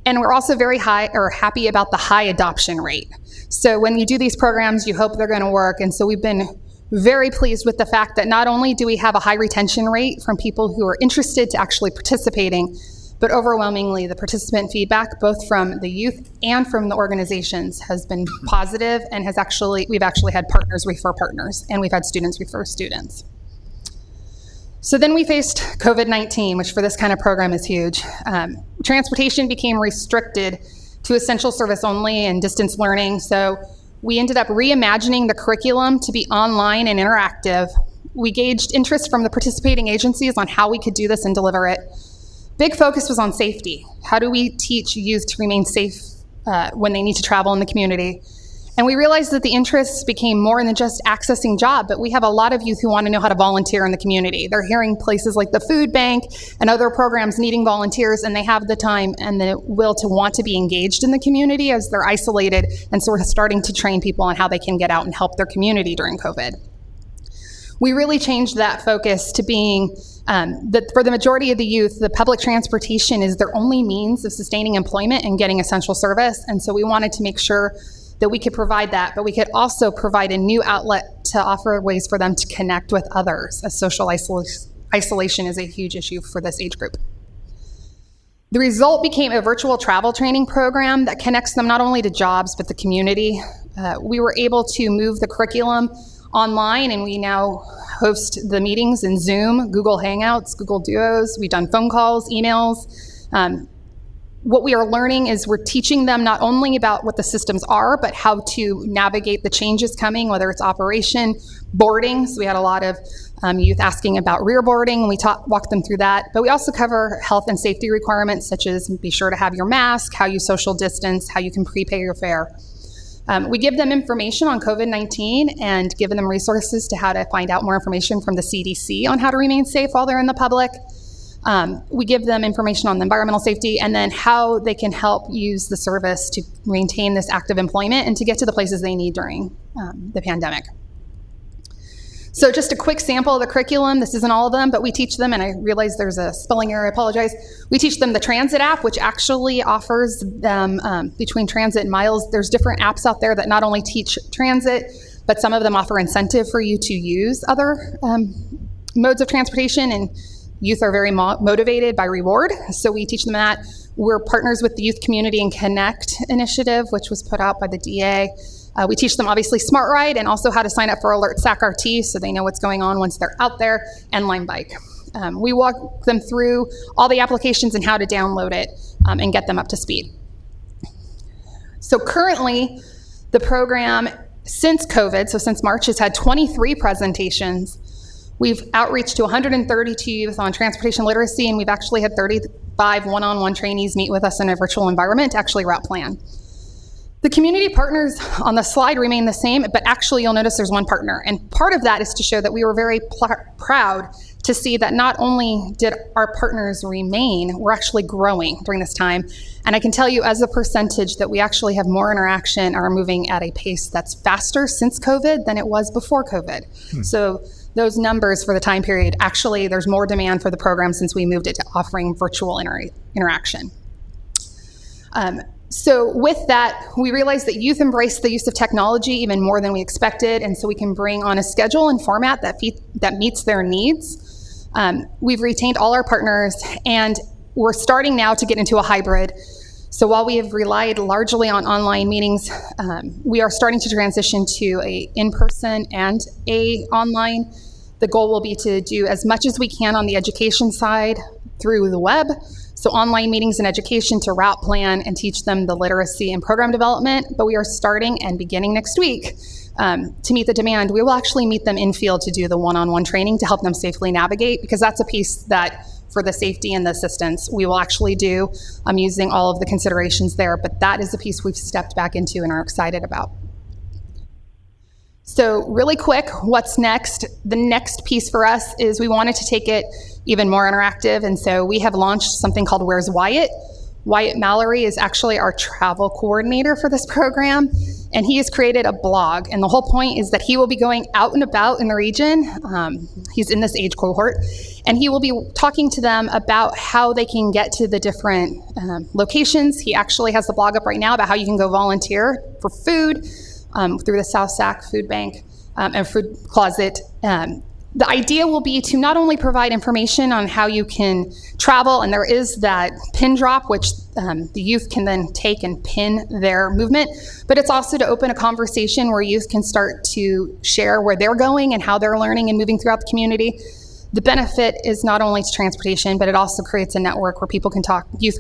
And we're also very happy about the high adoption rate. So when you do these programs, you hope they're going to work. And so we've been very pleased with the fact that not only do we have a high retention rate from people who are interested to actually participating, but overwhelmingly the participant feedback, both from the youth and from the organizations, has been positive, and we've actually had partners refer partners, and we've had students refer students. So then we faced COVID-19, which for this kind of program is huge. Transportation became restricted to essential service only and distance learning. So we ended up reimagining the curriculum to be online and interactive. We gauged interest from the participating agencies on how we could do this and deliver it. Big focus was on safety. How do we teach youth to remain safe when they need to travel in the community? And we realized that the interests became more than just accessing job, but we have a lot of youth who want to know how to volunteer in the community. They're hearing places like the food bank and other programs needing volunteers, and they have the time and the will to want to be engaged in the community as they're isolated. And so we're starting to train people on how they can get out and help their community during COVID. we really changed that focus to being that for the majority of the youth, the public transportation is their only means of sustaining employment and getting essential service. And so we wanted to make sure that we could provide that, but we could also provide a new outlet to offer ways for them to connect with others, as social isolation is a huge issue for this age group. The result became a virtual travel training program that connects them not only to jobs, but the community. We were able to move the curriculum online, and we now host the meetings in Zoom, Google Hangouts, Google Duos. We've done phone calls, emails. What we are learning is we're teaching them not only about what the systems are, but how to navigate the changes coming, whether it's operation, boarding. So we had a lot of youth asking about rear boarding, and we walked them through that. But we also cover health and safety requirements, such as be sure to have your mask, how you social distance, how you can prepay your fare. We give them information on COVID-19 and give them resources to how to find out more information from the CDC on how to remain safe while they're in the public. We give them information on the environmental safety and then how they can help use the service to maintain this active employment and to get to the places they need during the pandemic. So just a quick sample of the curriculum. This isn't all of them, but we teach them, and I realize there's a spelling error, I apologize. We teach them the transit app, which actually offers them between transit and miles. There's different apps out there that not only teach transit, but some of them offer incentive for you to use other modes of transportation, and youth are very motivated by reward. So we teach them that. We're partners with the Youth Community and Connect initiative, which was put out by the DA. We teach them obviously Smart Ride and also how to sign up for Alert SAC-RT so they know what's going on once they're out there, and Lime Bike. We walk them through all the applications and how to download it and get them up to speed. So currently, the program since COVID, so since March, has had 23 presentations. We've outreached to 132 youth on transportation literacy, and we've actually had 35 one-on-one trainees meet with us in a virtual environment to actually route plan. The community partners on the slide remain the same, but actually you'll notice there's one partner. And part of that is to show that we were very proud to see that not only did our partners remain, we're actually growing during this time. And I can tell you as a percentage that we actually have more interaction, are moving at a pace that's faster since COVID than it was before COVID. So those numbers for the time period, actually there's more demand for the program since we moved it to offering virtual interaction. So with that, we realized that youth embrace the use of technology even more than we expected, and so we can bring on a schedule and format that meets their needs. We've retained all our partners, and we're starting now to get into a hybrid. So while we have relied largely on online meetings, we are starting to transition to a in-person and a online. The goal will be to do as much as we can on the education side through the web. So online meetings and education to route plan and teach them the literacy and program development. But we are starting and beginning next week to meet the demand. We will actually meet them in field to do the one-on-one training to help them safely navigate, because that's a piece that for the safety and the assistance we will actually do. I'm using all of the considerations there, but that is the piece we've stepped back into and are excited about. So really quick, what's next? The next piece for us is we wanted to take it even more interactive, and so we have launched something called Where's Wyatt? Wyatt Mallory is actually our travel coordinator for this program, and he has created a blog, and the whole point is that he will be going out and about in the region. He's in this age cohort, and he will be talking to them about how they can get to the different locations. He actually has the blog up right now about how you can go volunteer for food through the South Sac Food Bank and Food Closet. The idea will be to not only provide information on how you can travel, and there is that pin drop, which the youth can then take and pin their movement, but it's also to open a conversation where youth can start to share where they're going and how they're learning and moving throughout the community. The benefit is not only to transportation, but it also creates a network where youth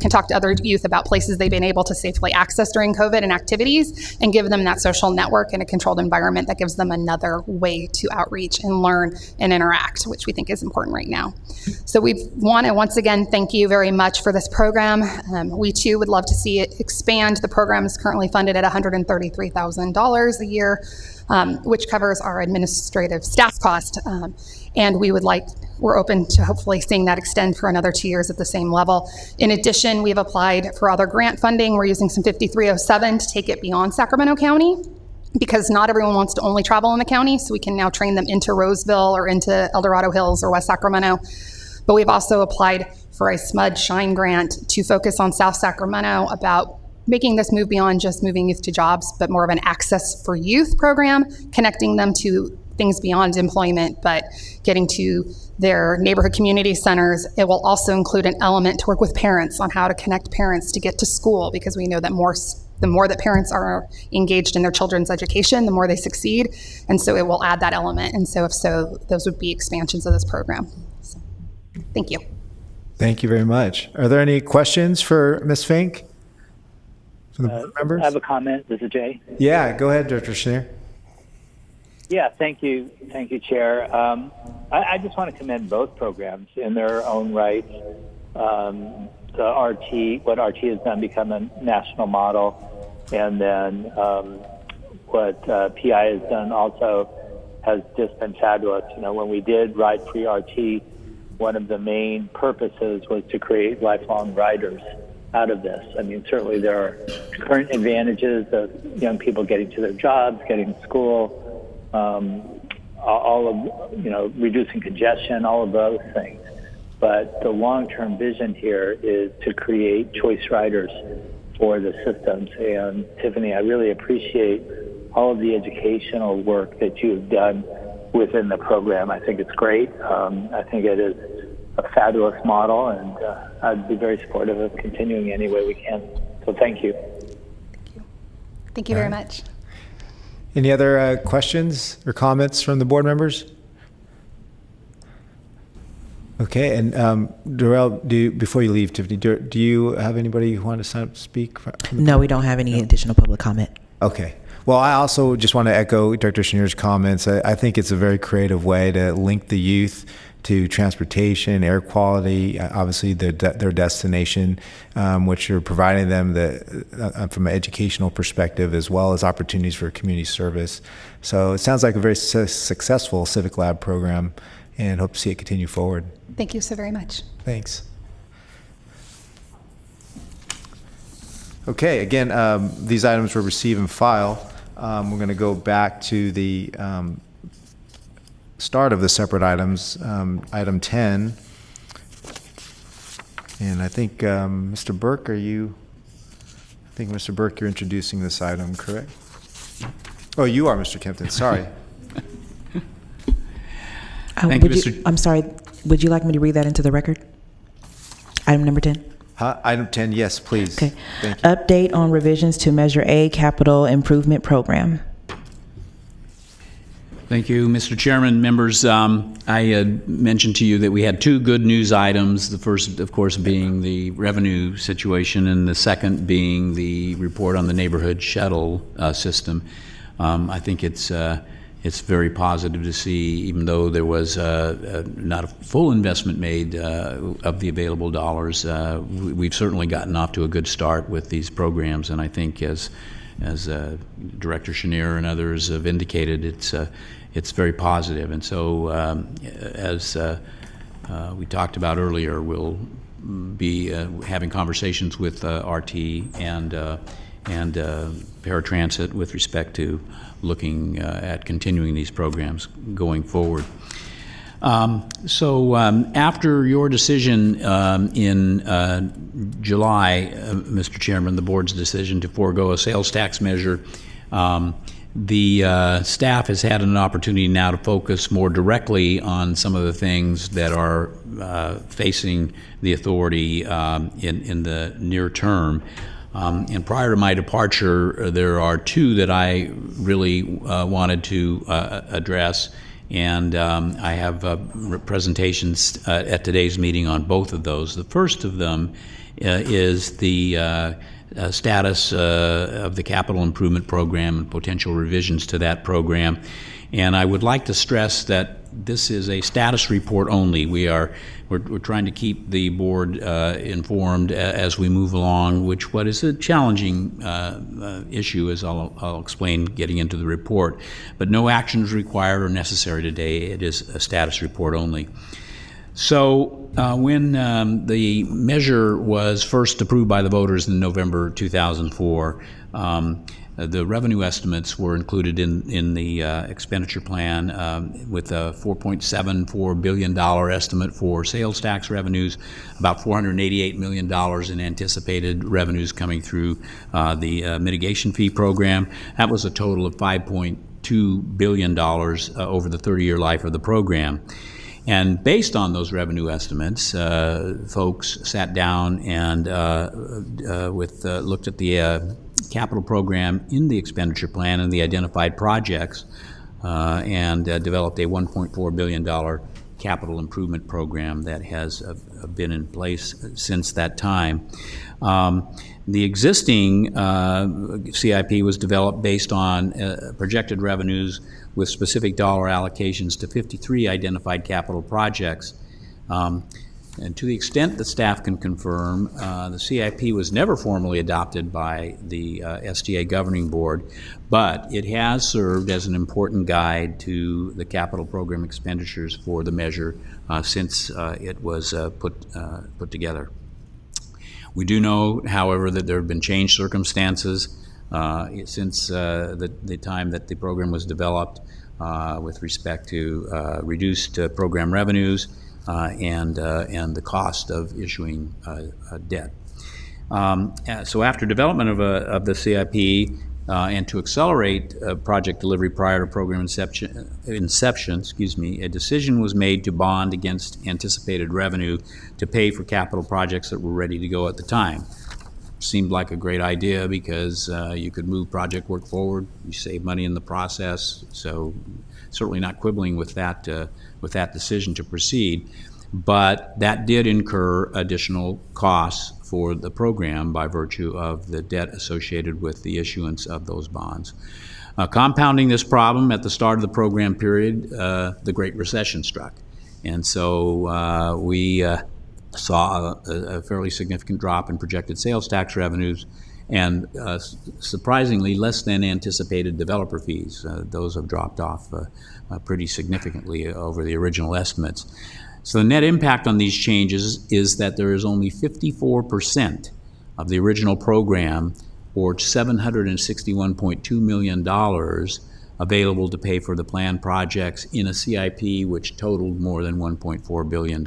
can talk to other youth about places they've been able to safely access during COVID and activities, and give them that social network in a controlled environment that gives them another way to outreach and learn and interact, which we think is important right now. So we want to once again thank you very much for this program. We too would love to see it expand. The program is currently funded at $133,000 a year, which covers our administrative staff cost. And we're open to hopefully seeing that extend for another 2 years at the same level. In addition, we've applied for other grant funding. We're using some 5307 to take it beyond Sacramento County. because not everyone wants to only travel in the county, so we can now train them into Roseville or into El Dorado Hills or West Sacramento. But we've also applied for a SMUD Shine grant to focus on South Sacramento about making this move beyond just moving youth to jobs, but more of an access for youth program, connecting them to things beyond employment, but getting to their neighborhood community centers. It will also include an element to work with parents on how to connect parents to get to school, because we know that the more that parents are engaged in their children's education, the more they succeed. And so it will add that element. And so if so, those would be expansions of this program. So, thank you. Thank you very much. Are there any questions for Ms. Fink? From the board members? I have a comment. This is Jay. Yeah, go ahead, Director Schneer. Yeah, thank you, Chair. I just want to commend both programs in their own right. The RT, what RT has done, become a national model, and then what PI has done also has just been fabulous. You know, when we did Ride Free RT, one of the main purposes was to create lifelong riders out of this. I mean, certainly there are current advantages of young people getting to their jobs, getting to school, all of, you know, reducing congestion, all of those things. But the long-term vision here is to create choice riders for the systems. And Tiffany, I really appreciate all of the educational work that you have done within the program. I think it's great. I think it is a fabulous model, and I'd be very supportive of continuing any way we can. So thank you. Thank you very much. Any other questions or comments from the board members? Okay, and Darrell, before you leave, Tiffany, do you have anybody who want to sign up to speak? No, we don't have any additional public comment. Okay. Well, I also just want to echo Director Schneer's comments. I think it's a very creative way to link the youth to transportation, air quality, obviously their destination, which are providing them from an educational perspective, as well as opportunities for community service. So it sounds like a very successful Civic Lab program, and hope to see it continue forward. Thank you so very much. Thanks. Okay, again, these items were receive and file. We're going to go back to the start of the separate items, item 10. And I think, Mr. Burke, Mr. Burke, you're introducing this item, correct? Oh, you are, Mr. Kempton, sorry. Thank you, Mr. I'm sorry, would you like me to read that into the record? Item number 10? Item 10, yes, please. Okay. Thank you. Update on revisions to Measure A Capital Improvement Program. Thank you, Mr. Chairman, members. I had mentioned to you that we had two good news items. The first, of course, being the revenue situation, and the second being the report on the neighborhood shuttle system. I think it's very positive to see, even though there was not a full investment made of the available dollars, we've certainly gotten off to a good start with these programs. And I think, as Director Schneer and others have indicated, it's very positive. And so, as we talked about earlier, we'll be having conversations with RT and paratransit with respect to looking at continuing these programs going forward. So after your decision in July, Mr. Chairman, the board's decision to forego a sales tax measure, the staff has had an opportunity now to focus more directly on some of the things that are facing the authority in the near term. And prior to my departure, there are two that I really wanted to address, and I have presentations at today's meeting on both of those. The first of them is the status of the capital improvement program and potential revisions to that program. And I would like to stress that this is a status report only. We're trying to keep the board informed as we move along, what is a challenging issue, as I'll explain getting into the report. But no action is required or necessary today. It is a status report only. So when the measure was first approved by the voters in November 2004, the revenue estimates were included in the expenditure plan with a $4.74 billion estimate for sales tax revenues, about $488 million in anticipated revenues coming through the mitigation fee program. That was a total of $5.2 billion over the 30-year life of the program. And based on those revenue estimates, folks sat down and looked at the capital program in the expenditure plan and the identified projects and developed a $1.4 billion capital improvement program that has been in place since that time. The existing CIP was developed based on projected revenues with specific dollar allocations to 53 identified capital projects. And to the extent that staff can confirm, the CIP was never formally adopted by the STA Governing Board, but it has served as an important guide to the capital program expenditures for the measure since it was put together. We do know, however, that there have been changed circumstances since the time that the program was developed with respect to reduced program revenues and the cost of issuing debt. So after development of the CIP and to accelerate project delivery prior to program inception, a decision was made to bond against anticipated revenue to pay for capital projects that were ready to go at the time. Seemed like a great idea because you could move project work forward, you save money in the process, so certainly not quibbling with that decision to proceed. But that did incur additional costs for the program by virtue of the debt associated with the issuance of those bonds. Compounding this problem, at the start of the program period, the Great Recession struck. And so we saw a fairly significant drop in projected sales tax revenues and surprisingly less than anticipated developer fees. Those have dropped off pretty significantly over the original estimates. So the net impact on these changes is that there is only 54% of the original program, or $761.2 million, available to pay for the planned projects in a CIP which totaled more than $1.4 billion.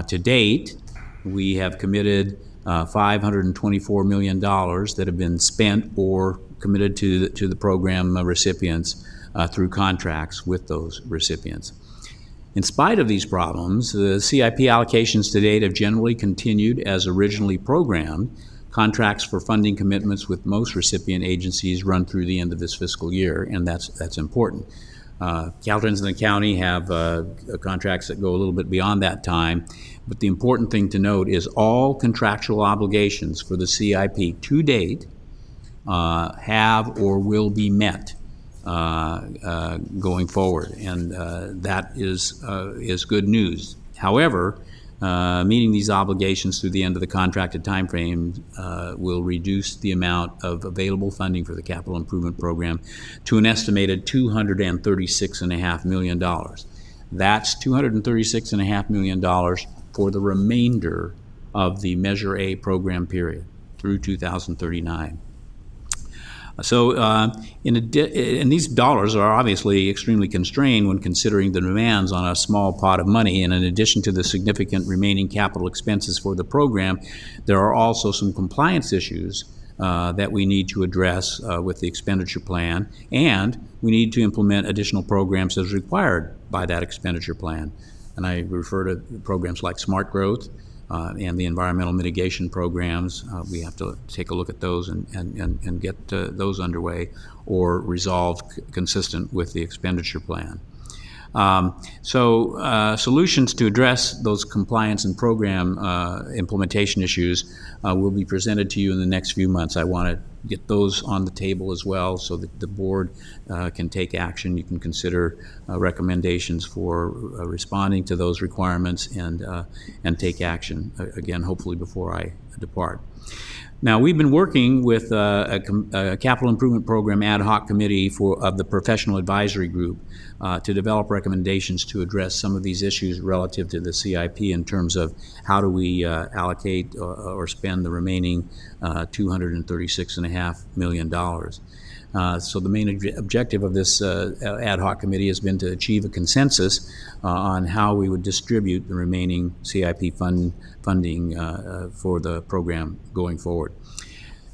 To date, we have committed $524 million that have been spent or committed to the program recipients through contracts with those recipients. In spite of these problems, the CIP allocations to date have generally continued as originally programmed. Contracts for funding commitments with most recipient agencies run through the end of this fiscal year, and that's important. Caltrans and the county have contracts that go a little bit beyond that time, but the important thing to note is all contractual obligations for the CIP to date have or will be met going forward, and that is good news. However, meeting these obligations through the end of the contracted time frame will reduce the amount of available funding for the capital improvement program to an estimated $236.5 million. That's $236.5 million for the remainder of the Measure A program period through 2039. So, and these dollars are obviously extremely constrained when considering the demands on a small pot of money. And in addition to the significant remaining capital expenses for the program, there are also some compliance issues that we need to address with the expenditure plan, and we need to implement additional programs as required by that expenditure plan. And I refer to programs like Smart Growth and the environmental mitigation programs. We have to take a look at those and get those underway or resolved consistent with the expenditure plan. Solutions to address those compliance and program implementation issues will be presented to you in the next few months. I want to get those on the table as well so that the board can take action. You can consider recommendations for responding to those requirements and take action, again, hopefully before I depart. Now, we've been working with a capital improvement program ad hoc committee of the professional advisory group to develop recommendations to address some of these issues relative to the CIP in terms of how do we allocate or spend the remaining $236.5 million. So the main objective of this ad hoc committee has been to achieve a consensus on how we would distribute the remaining CIP funding for the program going forward.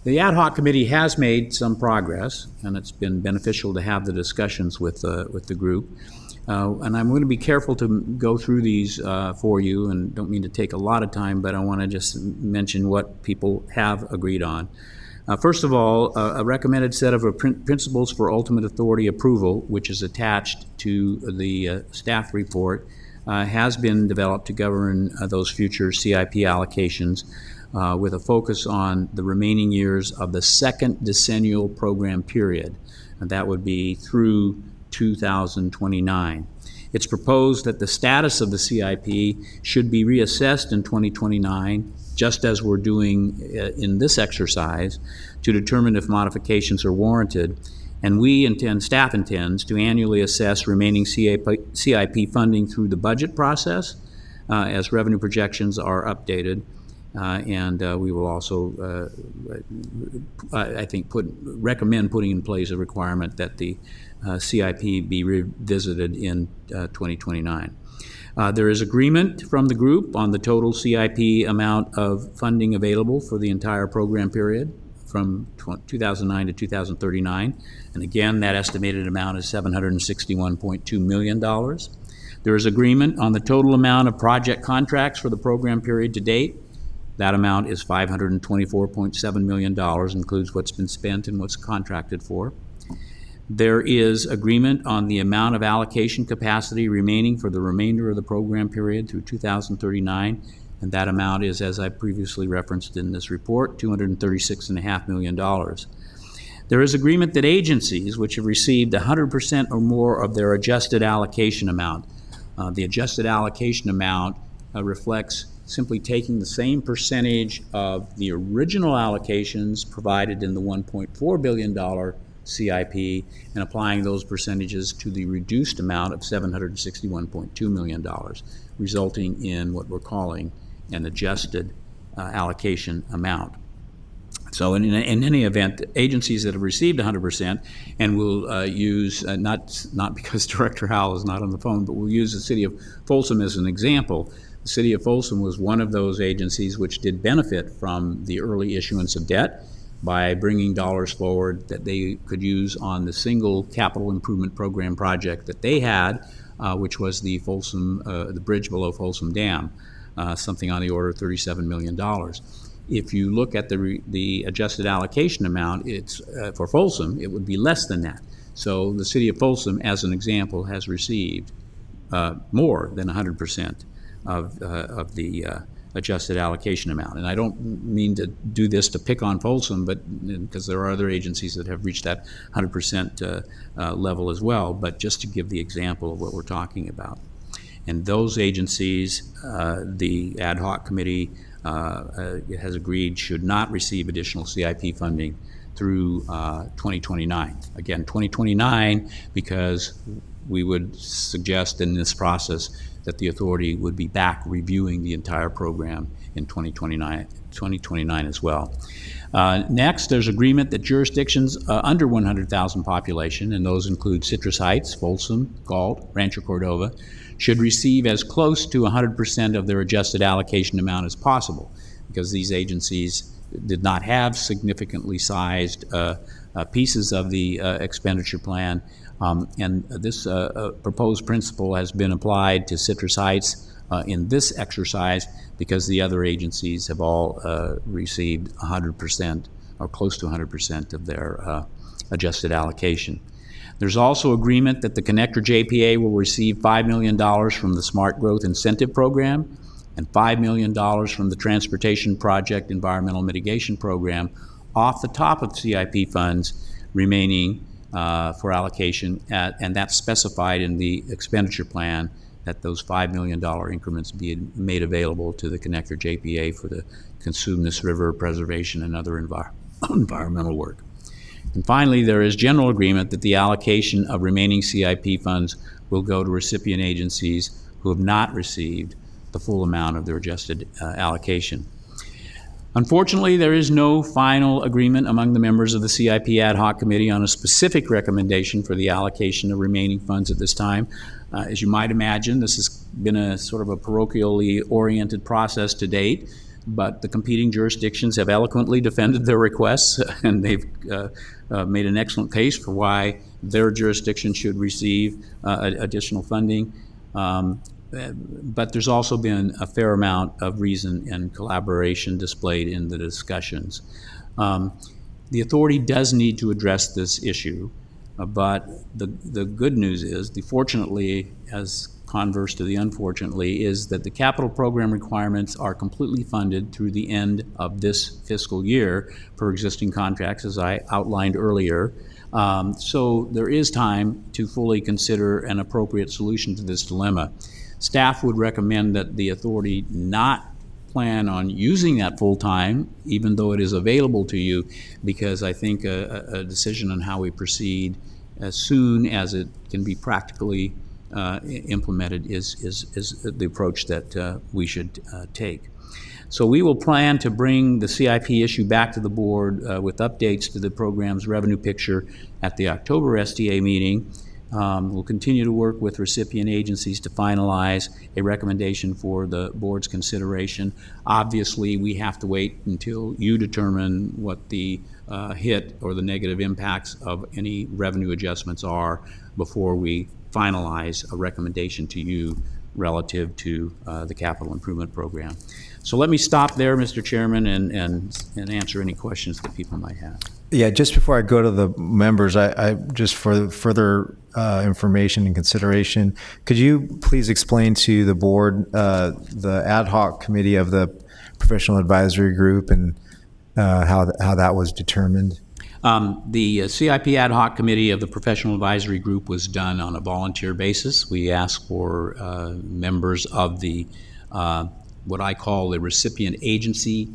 The ad hoc committee has made some progress, and it's been beneficial to have the discussions with the group. And I'm going to be careful to go through these for you, and don't mean to take a lot of time, but I want to just mention what people have agreed on. First of all, a recommended set of principles for ultimate authority approval, which is attached to the staff report, has been developed to govern those future CIP allocations with a focus on the remaining years of the second decennial program period, and that would be through 2029. It's proposed that the status of the CIP should be reassessed in 2029, just as we're doing in this exercise, to determine if modifications are warranted. And staff intends to annually assess remaining CIP funding through the budget process as revenue projections are updated. And we will also, I think, recommend putting in place a requirement that the CIP be revisited in 2029. There is agreement from the group on the total CIP amount of funding available for the entire program period from 2009 to 2039. And again, that estimated amount is $761.2 million. There is agreement on the total amount of project contracts for the program period to date. That amount is $524.7 million, includes what's been spent and what's contracted for. There is agreement on the amount of allocation capacity remaining for the remainder of the program period through 2039, and that amount is, as I previously referenced in this report, $236.5 million. There is agreement that agencies which have received 100% or more of their adjusted allocation amount, the adjusted allocation amount reflects simply taking the same percentage of the original allocations provided in the $1.4 billion CIP and applying those percentages to the reduced amount of $761.2 million, resulting in what we're calling an adjusted allocation amount. So in any event, agencies that have received 100% and will use, not because Director Howell is not on the phone, but we'll use the city of Folsom as an example. The city of Folsom was one of those agencies which did benefit from the early issuance of debt by bringing dollars forward that they could use on the single capital improvement program project that they had, which was the Folsom, the bridge below Folsom Dam, something on the order of $37 million. If you look at the adjusted allocation amount, it's for Folsom, it would be less than that. So the city of Folsom, as an example, has received more than 100% of the adjusted allocation amount. And I don't mean to do this to pick on Folsom, but because there are other agencies that have reached that 100% level as well, but just to give the example of what we're talking about. And those agencies, the ad hoc committee has agreed should not receive additional CIP funding through 2029. Again, 2029, because we would suggest in this process that the authority would be back reviewing the entire program in 2029 as well. Next, there's agreement that jurisdictions under 100,000 population, and those include Citrus Heights, Folsom, Galt, Rancho Cordova, should receive as close to 100% of their adjusted allocation amount as possible, because these agencies did not have significantly sized pieces of the expenditure plan. And this proposed principle has been applied to Citrus Heights in this exercise because the other agencies have all received 100% or close to 100% of their adjusted allocation. There's also agreement that the Connector JPA will receive $5 million from the Smart Growth Incentive Program and $5 million from the Transportation Project Environmental Mitigation Program off the top of CIP funds remaining for allocation, and that's specified in the expenditure plan that those $5 million increments be made available to the Connector JPA for the Consumnes River preservation and other environmental work. And finally, there is general agreement that the allocation of remaining CIP funds will go to recipient agencies who have not received the full amount of their adjusted allocation. Unfortunately, there is no final agreement among the members of the CIP Ad Hoc Committee on a specific recommendation for the allocation of remaining funds at this time. As you might imagine, this has been a sort of a parochially oriented process to date, but the competing jurisdictions have eloquently defended their requests, and they've made an excellent case for why their jurisdiction should receive additional funding. But there's also been a fair amount of reason and collaboration displayed in the discussions. The authority does need to address this issue, but the good news is, fortunately, as converse to the unfortunately, is that the capital program requirements are completely funded through the end of this fiscal year for existing contracts, as I outlined earlier. So there is time to fully consider an appropriate solution to this dilemma. Staff would recommend that the authority not plan on using that full time, even though it is available to you, because I think a decision on how we proceed as soon as it can be practically implemented is the approach that we should take. So we will plan to bring the CIP issue back to the board with updates to the program's revenue picture at the October STA meeting. We'll continue to work with recipient agencies to finalize a recommendation for the board's consideration. Obviously, we have to wait until you determine what the hit or the negative impacts of any revenue adjustments are before we finalize a recommendation to you relative to the capital improvement program. So let me stop there, Mr. Chairman, and answer any questions that people might have. Yeah, just before I go to the members, I just for further information and consideration, could you please explain to the board the ad hoc committee of the professional advisory group and how that was determined? The CIP ad hoc committee of the professional advisory group was done on a volunteer basis. We asked for members of the what I call the recipient agency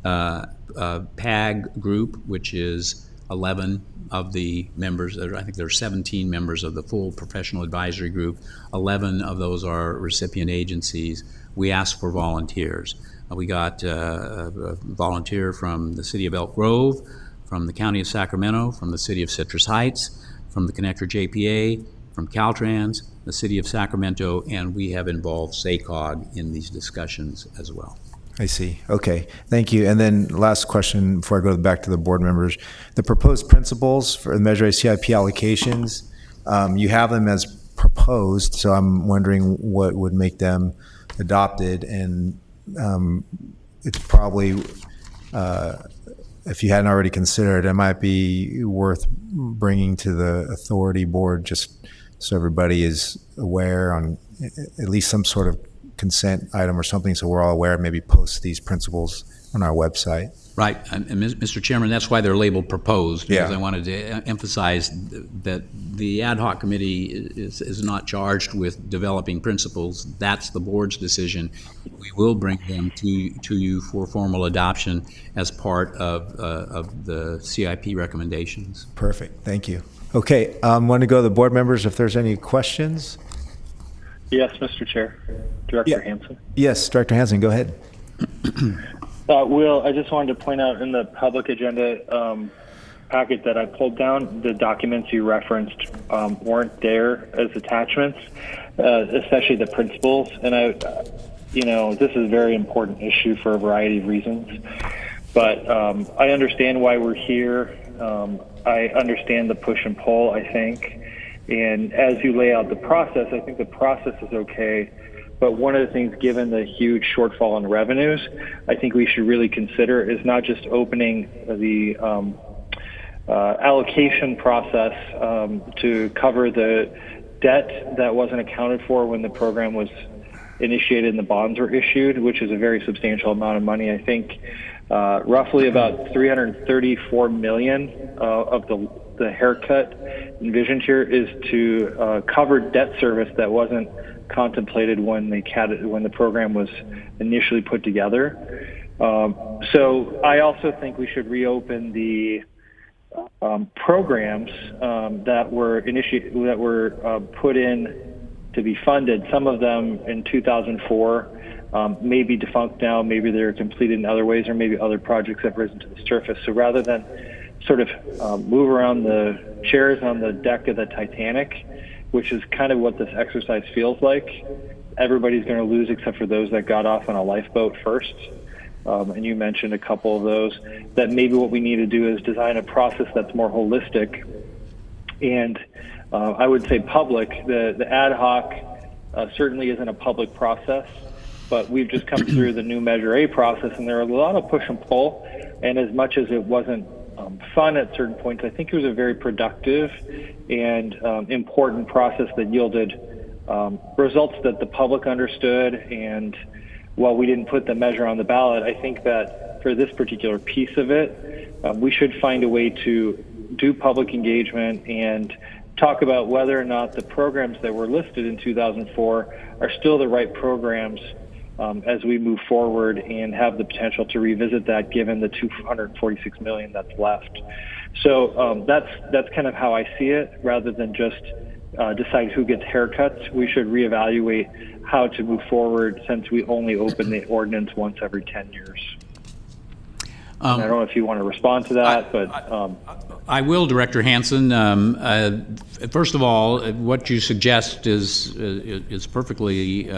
PAG group, which is 11 of the members. I think there are 17 members of the full professional advisory group. 11 of those are recipient agencies. We asked for volunteers. We got a volunteer from the city of Elk Grove, from the county of Sacramento, from the city of Citrus Heights, from the Connector JPA, from Caltrans, the city of Sacramento, and we have involved SACOG in these discussions as well. I see. Okay, thank you. And then last question before I go back to the board members. The proposed principles for the Measure A CIP allocations, you have them as proposed, so I'm wondering what would make them adopted, and it's probably, if you hadn't already considered, it might be worth bringing to the authority board just so everybody is aware on at least some sort of consent item or something, so we're all aware, maybe post these principles on our website. Right, and Mr. Chairman, that's why they're labeled proposed, because Yeah. I wanted to emphasize that the ad hoc committee is not charged with developing principles. That's the board's decision. We will bring them to you for formal adoption as part of the CIP recommendations. Perfect, thank you. Okay, I want to go to the board members if there's any questions. Yes, Mr. Chair. Director Hansen. Yes, Director Hansen, go ahead. Will, I just wanted to point out in the public agenda packet that I pulled down, the documents you referenced weren't there as attachments, especially the principles. And this is a very important issue for a variety of reasons. But I understand why we're here. I understand the push and pull, I think. And as you lay out the process, I think the process is okay. But one of the things, given the huge shortfall in revenues, I think we should really consider is not just opening the allocation process to cover the debt that wasn't accounted for when the program was initiated and the bonds were issued, which is a very substantial amount of money. I think roughly about $334 million of the haircut envisioned here is to cover debt service that wasn't contemplated when the program was initially put together. So I also think we should reopen the programs that were put in to be funded. Some of them in 2004 may be defunct now, maybe they're completed in other ways, or maybe other projects have risen to the surface. So rather than sort of move around the chairs on the deck of the Titanic, which is kind of what this exercise feels like, everybody's going to lose except for those that got off on a lifeboat first. And you mentioned a couple of those, that maybe what we need to do is design a process that's more holistic. And I would say public. The ad hoc certainly isn't a public process, but we've just come through the new Measure A process, and there are a lot of push and pull. And as much as it wasn't fun at certain points, I think it was a very productive and important process that yielded results that the public understood. And while we didn't put the measure on the ballot, I think that for this particular piece of it, we should find a way to do public engagement and talk about whether or not the programs that were listed in 2004 are still the right programs as we move forward and have the potential to revisit that given the $246 million that's left. So that's kind of how I see it. Rather than just decide who gets haircuts, we should reevaluate how to move forward, since we only open the ordinance once every 10 years. I don't know if you want to respond to that, but I will, Director Hansen. First of all, what you suggest is perfectly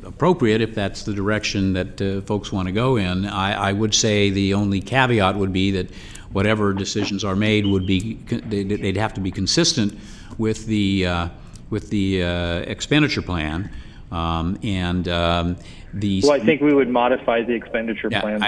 appropriate if that's the direction that folks want to go in. I would say the only caveat would be that whatever decisions are made would be they'd have to be consistent with the expenditure plan. Well, I think we would modify the expenditure plan.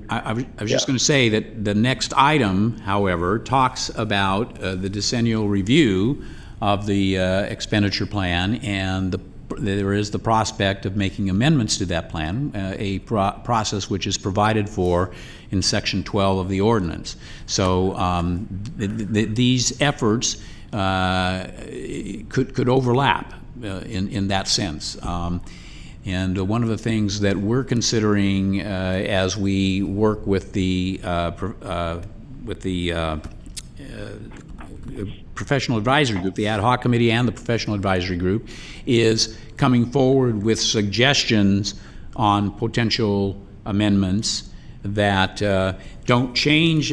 I was just going to say that the next item, however, talks about the decennial review of the expenditure plan, and there is the prospect of making amendments to that plan, a process which is provided for in Section 12 of the ordinance. So these efforts could overlap in that sense. And one of the things that we're considering as we work with the professional advisory group, the ad hoc committee and the professional advisory group, is coming forward with suggestions on potential amendments that don't change,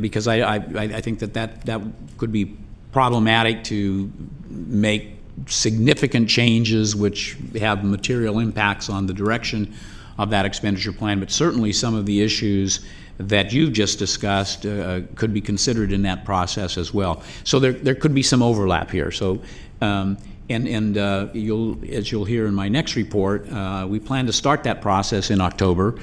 because I think that could be problematic to make significant changes which have material impacts on the direction of that expenditure plan, but certainly some of the issues that you've just discussed could be considered in that process as well. So there could be some overlap here. So you'll hear in my next report, we plan to start that process in October,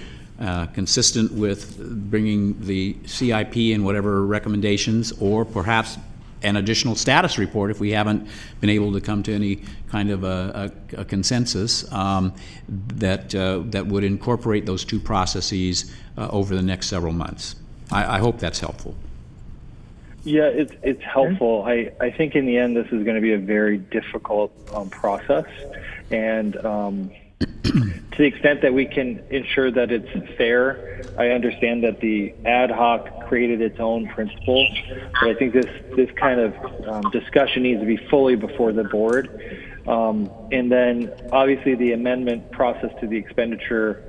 consistent with bringing the CIP and whatever recommendations, or perhaps an additional status report if we haven't been able to come to any kind of a consensus that would incorporate those two processes over the next several months. I hope that's helpful. Yeah, it's helpful. I think in the end this is going to be a very difficult process, and to the extent that we can ensure that it's fair, I understand that the ad hoc created its own principles, but I think this kind of discussion needs to be fully before the board. And then obviously the amendment process to the expenditure,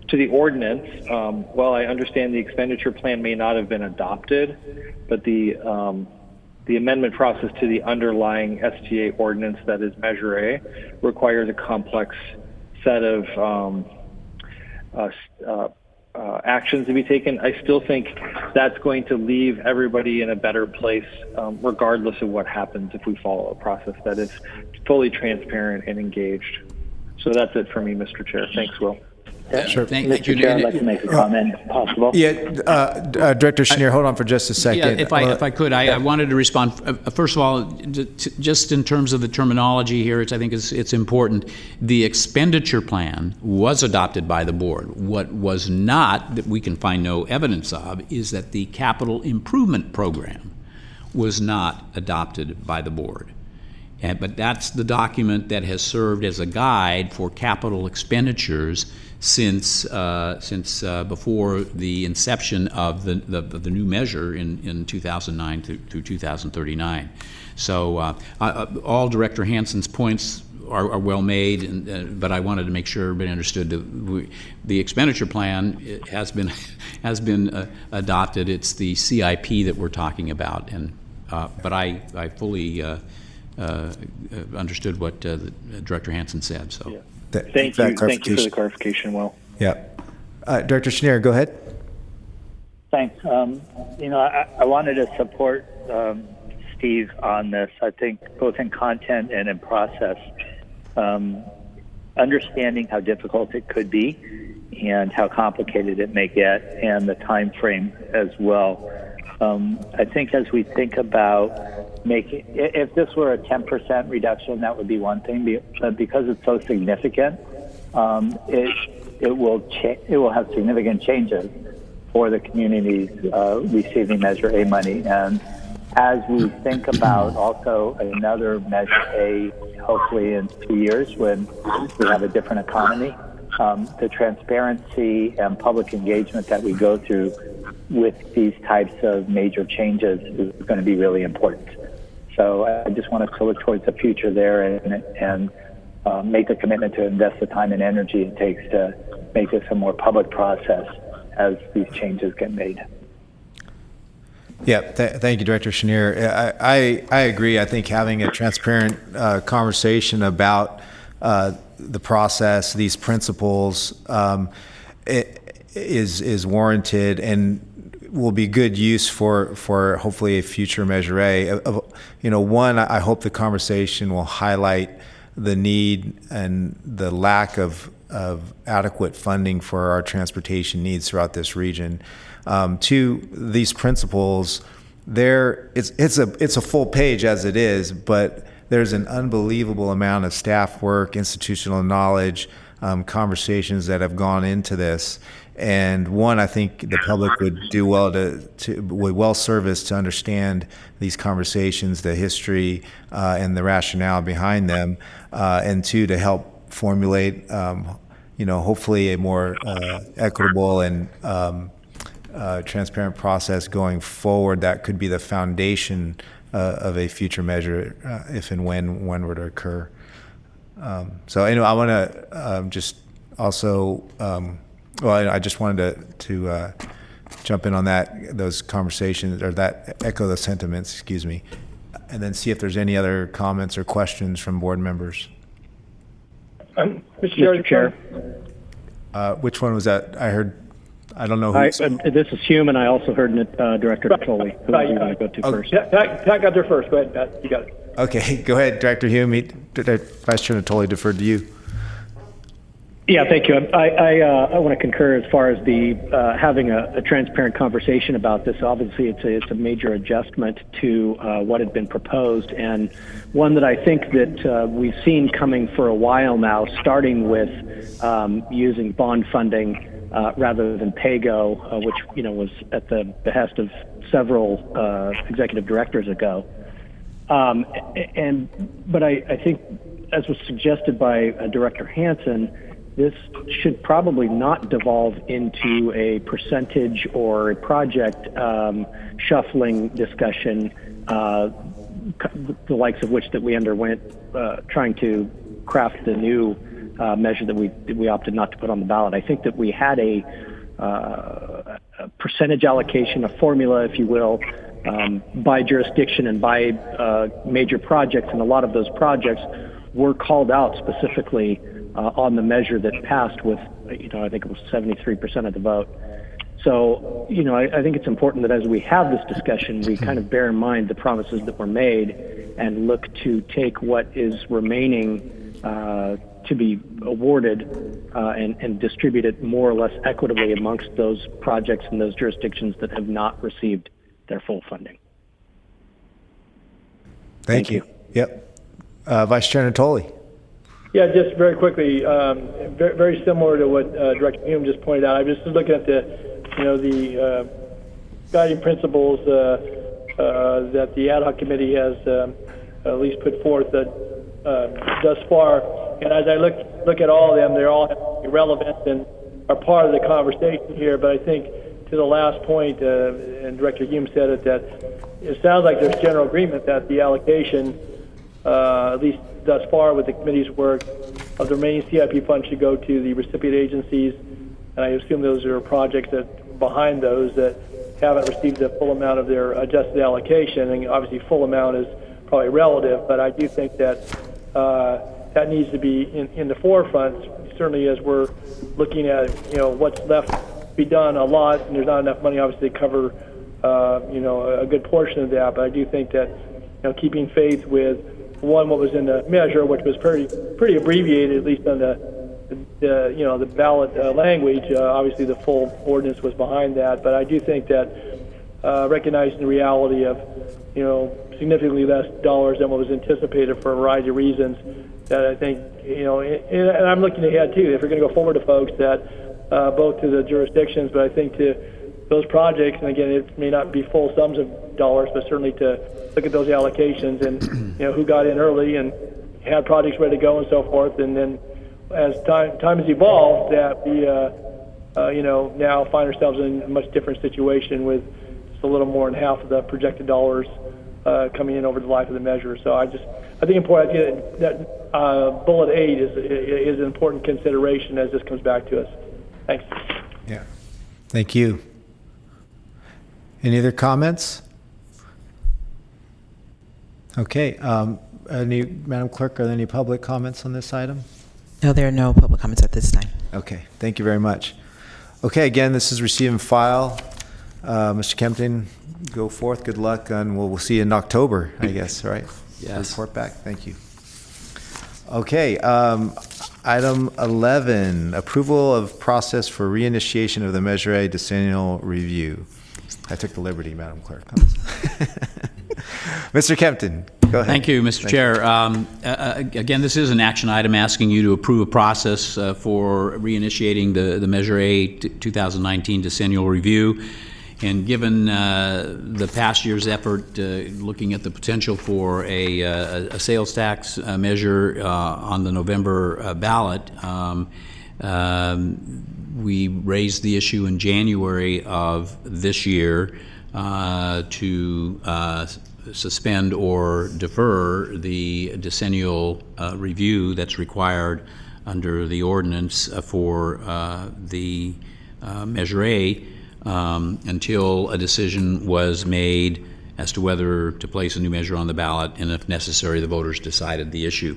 to the ordinance, well, I understand the expenditure plan may not have been adopted, but the amendment process to the underlying STA ordinance, that is Measure A, requires a complex set of actions to be taken. I still think that's going to leave everybody in a better place, regardless of what happens if we follow a process that is fully transparent and engaged. So that's it for me, Mr. Chair. Thanks, Will. Sure. Mr. Chair, I'd like to make a comment, if possible. Yeah, Director Chenier, hold on for just a second. Yeah, if I could, I wanted to respond. First of all, just in terms of the terminology here, I think it's important. The expenditure plan was adopted by the board. What was not, that we can find no evidence of, is that the capital improvement program was not adopted by the board. But that's the document that has served as a guide for capital expenditures since before the inception of the new measure in 2009 through 2039. So all Director Hansen's points are well made, but I wanted to make sure everybody understood the expenditure plan has been adopted. It's the CIP that we're talking about, and but I fully understood what Director Hansen said. So. Yeah. Thank you for the clarification, Will. Yeah. Director Chenier, go ahead. Thanks. I wanted to support Steve on this. I think both in content and in process, understanding how difficult it could be and how complicated it may get, and the time frame as well. I think as we think about if this were a 10% reduction, that would be one thing. But because it's so significant, it will have significant changes for the communities receiving Measure A money. And as we think about also another Measure A, hopefully in 2 years when we have a different economy, the transparency and public engagement that we go through with these types of major changes is going to be really important. So I just want to look towards the future there and make a commitment to invest the time and energy it takes to make this a more public process as these changes get made. Yeah, thank you, Director Chenier. I agree. I think having a transparent conversation about the process, these principles, is warranted and will be good use for hopefully a future Measure A. One, I hope the conversation will highlight the need and the lack of adequate funding for our transportation needs throughout this region. Two, these principles, it's a full page as it is, but there's an unbelievable amount of staff work, institutional knowledge, conversations that have gone into this. And one, I think the public would do well would well service to understand these conversations, the history and the rationale behind them, and two, to help formulate, hopefully a more equitable and transparent process going forward that could be the foundation of a future measure if and when one were to occur. So anyway, I want to just also. I just wanted to jump in on those conversations, or echo the sentiments, excuse me, and then see if there's any other comments or questions from board members. Mr. Chair. Which one was that? I don't know who. This is Hume, and I also heard Director Tolley, who are you going to go to first? Pat got there first. Go ahead, Pat. You got it. Okay, go ahead, Director Hume. Vice Chair Tolley deferred to you. Yeah, thank you. I want to concur as far as the having a transparent conversation about this. Obviously, it's a major adjustment to what had been proposed, and one that I think that we've seen coming for a while now, starting with using bond funding rather than PAYGO, which was at the behest of several executive directors ago. But I think, as was suggested by Director Hansen, this should probably not devolve into a percentage or a project shuffling discussion, the likes of which that we underwent trying to craft the new measure that we opted not to put on the ballot. I think that we had a percentage allocation, a formula, if you will, by jurisdiction and by major projects, and a lot of those projects were called out specifically on the measure that passed with, I think it was 73% of the vote. So, I think it's important that as we have this discussion, we kind of bear in mind the promises that were made and look to take what is remaining to be awarded and distributed more or less equitably amongst those projects and those jurisdictions that have not received their full funding. Thank you. Yep. Vice Chair Natoli. Yeah, just very quickly, very similar to what Director Hume just pointed out. I'm just looking at the guiding principles that the ad hoc committee has at least put forth thus far. And as I look at all of them, they're all relevant and are part of the conversation here. But I think to the last point, and Director Hume said it, that it sounds like there's general agreement that the allocation, at least thus far with the committee's work, of the remaining CIP funds should go to the recipient agencies. And I assume those are projects that behind those that haven't received the full amount of their adjusted allocation. And obviously full amount is probably relative, but I do think that that needs to be in the forefront, certainly as we're looking at, what's left to be done a lot, and there's not enough money obviously to cover, a good portion of that. But I do think that, keeping faith with what was in the measure, which was pretty abbreviated, at least on the ballot language. Obviously, the full ordinance was behind that, but I do think that recognizing the reality of significantly less dollars than what was anticipated for a variety of reasons, that I think and I'm looking ahead too. If we're going to go forward to folks, that both to the jurisdictions, but I think to those projects, and again, it may not be full sums of dollars, but certainly to look at those allocations and who got in early and had projects ready to go and so forth, and then as time has evolved, that we now find ourselves in a much different situation with just a little more than half of the projected dollars coming in over the life of the measure. So I think important that bullet 8 is an important consideration as this comes back to us. Thanks. Yeah. Thank you. Any other comments? Okay. Madam Clerk, are there any public comments on this item? No, there are no public comments at this time. Okay. Thank you very much. Okay. Again, this is receive and file. Mr. Kempton, go forth. Good luck, and we'll see you in October, I guess, right? Yes. Report back. Thank you. Okay. Item 11, approval of process for reinitiation of the Measure A Decennial review. I took the liberty, Madam Clerk. Mr. Kempton, go ahead. Thank you, Mr. Chair. Again, this is an action item asking you to approve a process for reinitiating the Measure A 2019 Decennial review. And given the past year's effort looking at the potential for a sales tax measure on the November ballot, we raised the issue in January of this year to suspend or defer the decennial review that's required under the ordinance for the Measure A until a decision was made as to whether to place a new measure on the ballot, and if necessary, the voters decided the issue.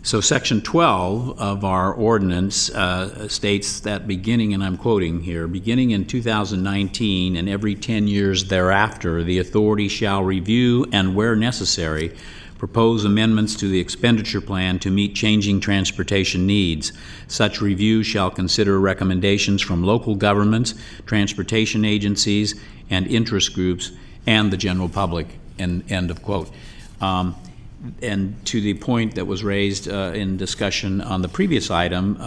So Section 12 of our ordinance states that beginning, and I'm quoting here, beginning in 2019 and every 10 years thereafter, the authority shall review and, where necessary, propose amendments to the expenditure plan to meet changing transportation needs. Such review shall consider recommendations from local governments, transportation agencies, and interest groups, and the general public, end of quote. And to the point that was raised in discussion on the previous item,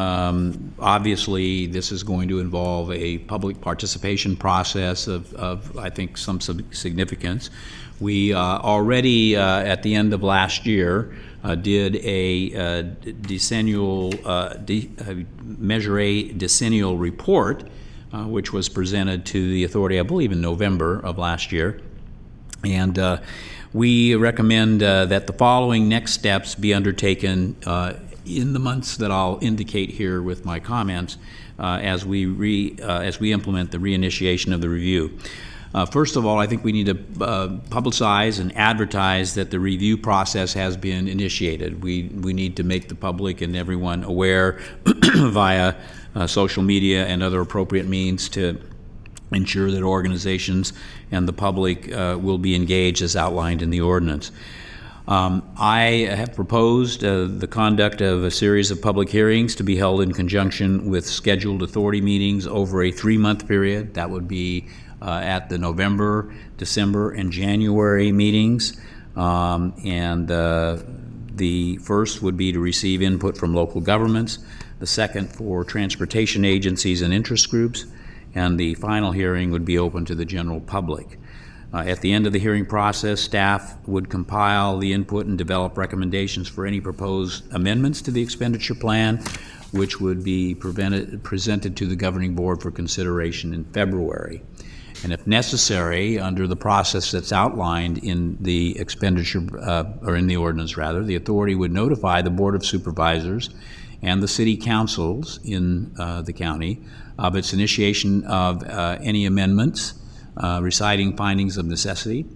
obviously this is going to involve a public participation process of I think, some significance. We already, at the end of last year, did a decennial, Measure A decennial report, which was presented to the authority, I believe, in November of last year. And we recommend that the following next steps be undertaken in the months that I'll indicate here with my comments as we implement the reinitiation of the review. First of all, I think we need to publicize and advertise that the review process has been initiated. We need to make the public and everyone aware via social media and other appropriate means to ensure that organizations and the public will be engaged as outlined in the ordinance. I have proposed the conduct of a series of public hearings to be held in conjunction with scheduled authority meetings over a 3-month period. That would be at the November, December, and January meetings. The first would be to receive input from local governments, the second for transportation agencies and interest groups, and the final hearing would be open to the general public. At the end of the hearing process, staff would compile the input and develop recommendations for any proposed amendments to the expenditure plan, which would be presented to the Governing Board for consideration in February. And if necessary, under the process that's outlined in the expenditure, or in the ordinance rather, the authority would notify the Board of Supervisors and the city councils in the county of its initiation of any amendments reciting findings of necessity.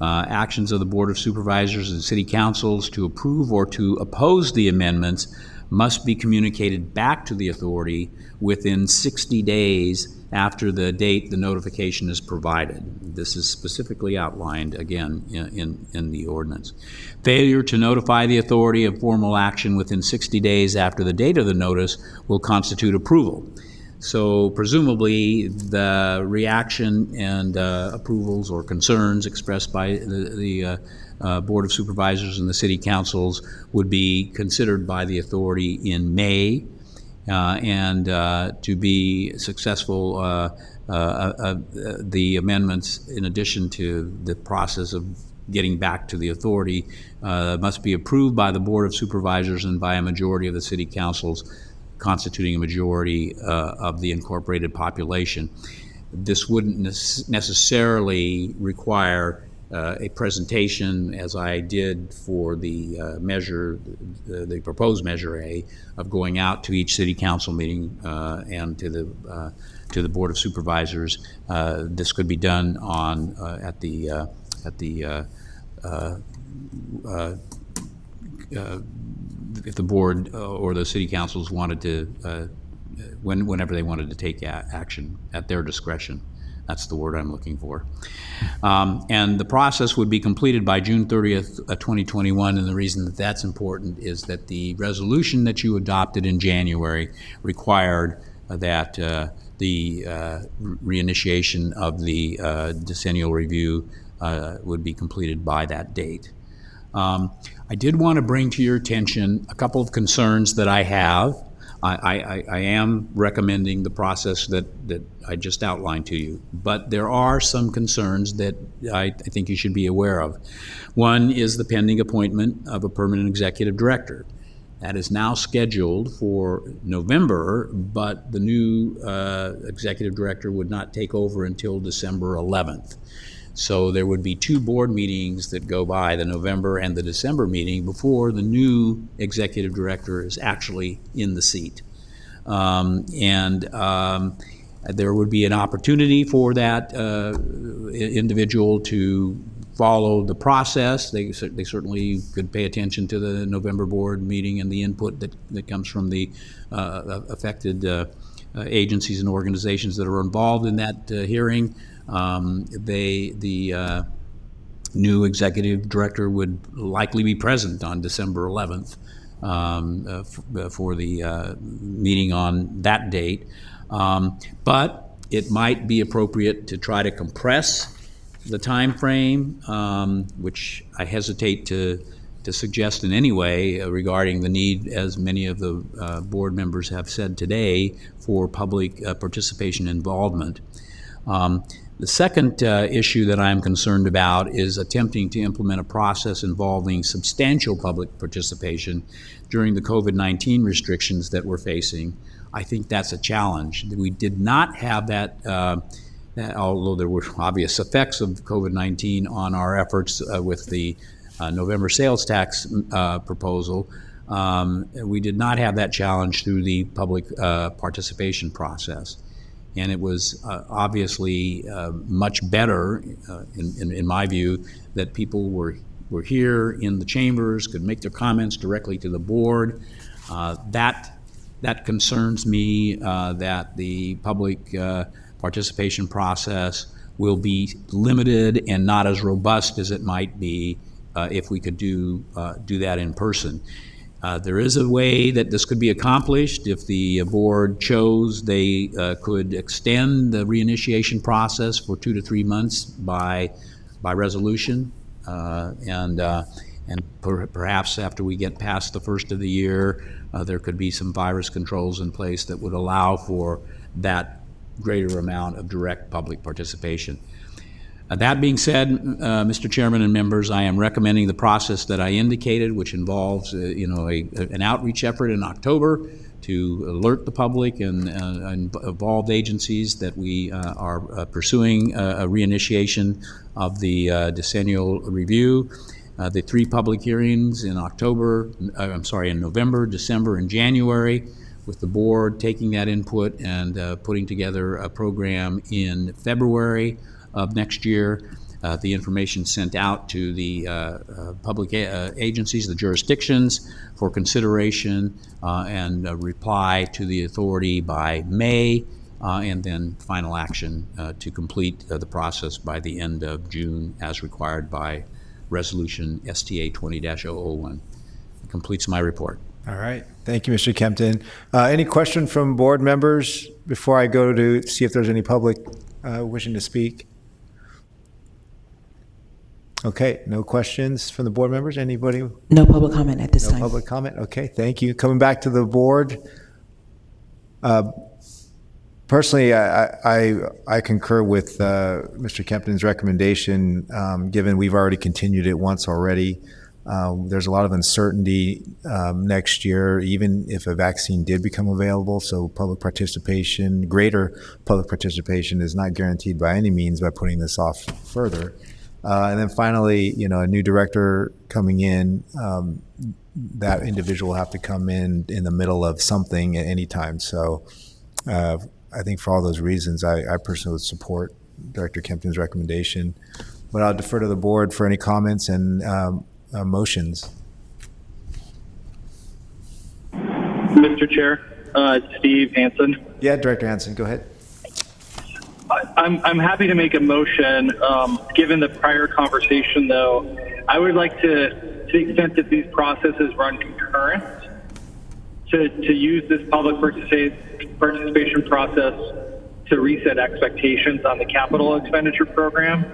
Actions of the Board of Supervisors and city councils to approve or to oppose the amendments must be communicated back to the authority within 60 days after the date the notification is provided. This is specifically outlined again in the ordinance. Failure to notify the authority of formal action within 60 days after the date of the notice will constitute approval. So presumably the reaction and approvals or concerns expressed by the Board of Supervisors and the city councils would be considered by the authority in May, and to be successful, the amendments, in addition to the process of getting back to the authority, must be approved by the Board of Supervisors and by a majority of the city councils, constituting a majority of the incorporated population. This wouldn't necessarily require a presentation, as I did for the measure, the proposed Measure A, of going out to each city council meeting and to the Board of Supervisors. This could be done on if the board or the city councils wanted to, whenever they wanted to take action at their discretion. That's the word I'm looking for. And the process would be completed by June 30th, 2021, and the reason that that's important is that the resolution that you adopted in January required that the reinitiation of the decennial review would be completed by that date. I did want to bring to your attention a couple of concerns that I have. I am recommending the process that I just outlined to you, but there are some concerns that I think you should be aware of. One is the pending appointment of a permanent executive director. That is now scheduled for November, but the new executive director would not take over until December 11th. So there would be 2 board meetings that go by, the November and the December meeting, before the new executive director is actually in the seat. There would be an opportunity for that individual to follow the process. They certainly could pay attention to the November board meeting and the input that comes from the affected agencies and organizations that are involved in that hearing. The new executive director would likely be present on December 11th for the meeting on that date. But it might be appropriate to try to compress the time frame, which I hesitate to suggest in any way regarding the need, as many of the board members have said today, for public participation involvement. The second issue that I'm concerned about is attempting to implement a process involving substantial public participation during the COVID-19 restrictions that we're facing. I think that's a challenge. We did not have that, although there were obvious effects of COVID-19 on our efforts with the November sales tax proposal. We did not have that challenge through the public participation process. And it was obviously much better, in my view, that people were here in the chambers, could make their comments directly to the board. That concerns me, that the public participation process will be limited and not as robust as it might be if we could do that in person. There is a way that this could be accomplished. If the board chose, they could extend the reinitiation process for 2 to 3 months by resolution, and perhaps after we get past the first of the year, there could be some virus controls in place that would allow for that greater amount of direct public participation. That being said, Mr. Chairman and members, I am recommending the process that I indicated, which involves an outreach effort in October to alert the public and involved agencies that we are pursuing a reinitiation of the decennial review. The 3 public hearings in in November, December, and January, with the board taking that input and putting together a program in February of next year. The information sent out to the public agencies, the jurisdictions, for consideration and a reply to the authority by May, and then final action to complete the process by the end of June as required by Resolution STA 20-001. It completes my report. All right. Thank you, Mr. Kempton. Any question from board members before I go to see if there's any public wishing to speak? Okay, no questions from the board members? Anybody? No public comment at this time. No public comment? Okay, thank you. Coming back to the board. Personally, I concur with Mr. Kempton's recommendation, given we've already continued it once already. There's a lot of uncertainty next year, even if a vaccine did become available. So public participation, greater public participation is not guaranteed by any means by putting this off further. And then finally, a new director coming in, that individual will have to come in the middle of something at any time. So I think for all those reasons, I personally would support Director Kempton's recommendation. But I'll defer to the board for any comments and motions. Mr. Chair, Steve Hansen. Yeah, Director Hansen, go ahead. I'm happy to make a motion. Given the prior conversation, though, I would like to the extent that these processes run concurrent, to use this public participation process to reset expectations on the capital expenditure program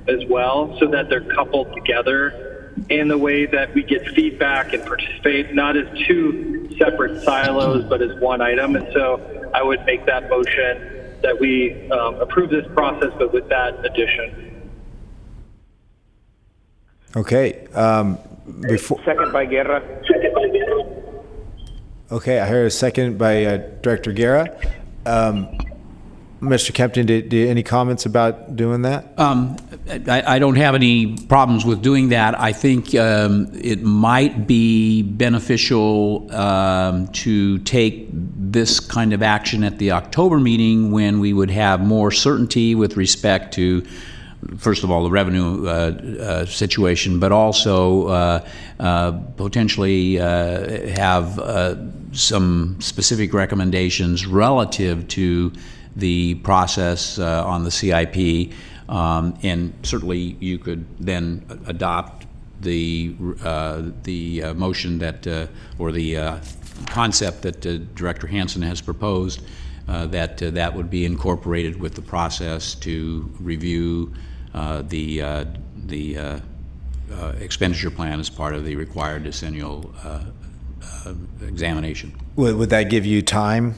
as well, so that they're coupled together in the way that we get feedback and participate not as 2 separate silos, but as one item. And so I would make that motion that we approve this process, but with that addition. Okay. Second by Guerra. Okay, I heard a second by Director Guerra. Mr. Kempton, any comments about doing that? I don't have any problems with doing that. I think it might be beneficial to take this kind of action at the October meeting when we would have more certainty with respect to, first of all, the revenue situation, but also potentially have some specific recommendations relative to the process on the CIP, and certainly you could then adopt the motion that or the concept that Director Hansen has proposed, that would be incorporated with the process to review the expenditure plan as part of the required decennial examination. Would that give you time,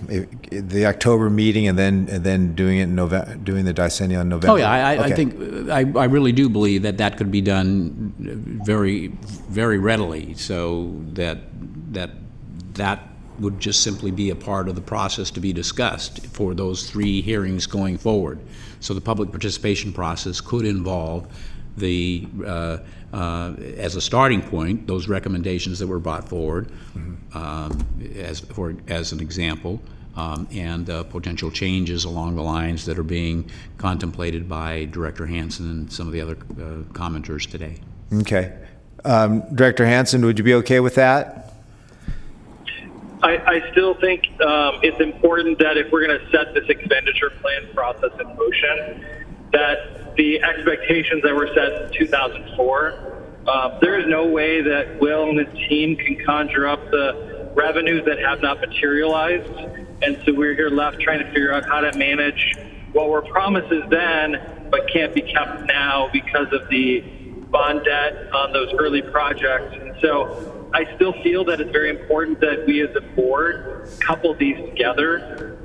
the October meeting, and then doing it in November, doing the decennial in November? Oh yeah, I think I really do believe that could be done very, very readily. So that would just simply be a part of the process to be discussed for those 3 hearings going forward. So the public participation process could involve the as a starting point, those recommendations that were brought forward, as an example, and potential changes along the lines that are being contemplated by Director Hansen and some of the other commenters today. Okay. Director Hansen, would you be okay with that? I still think it's important that if we're going to set this expenditure plan process in motion, that the expectations that were set in 2004 There is no way that Will and his team can conjure up the revenues that have not materialized. And so we're here left trying to figure out how to manage what were promises then, but can't be kept now because of the bond debt on those early projects. And so I still feel that it's very important that we as a board couple these together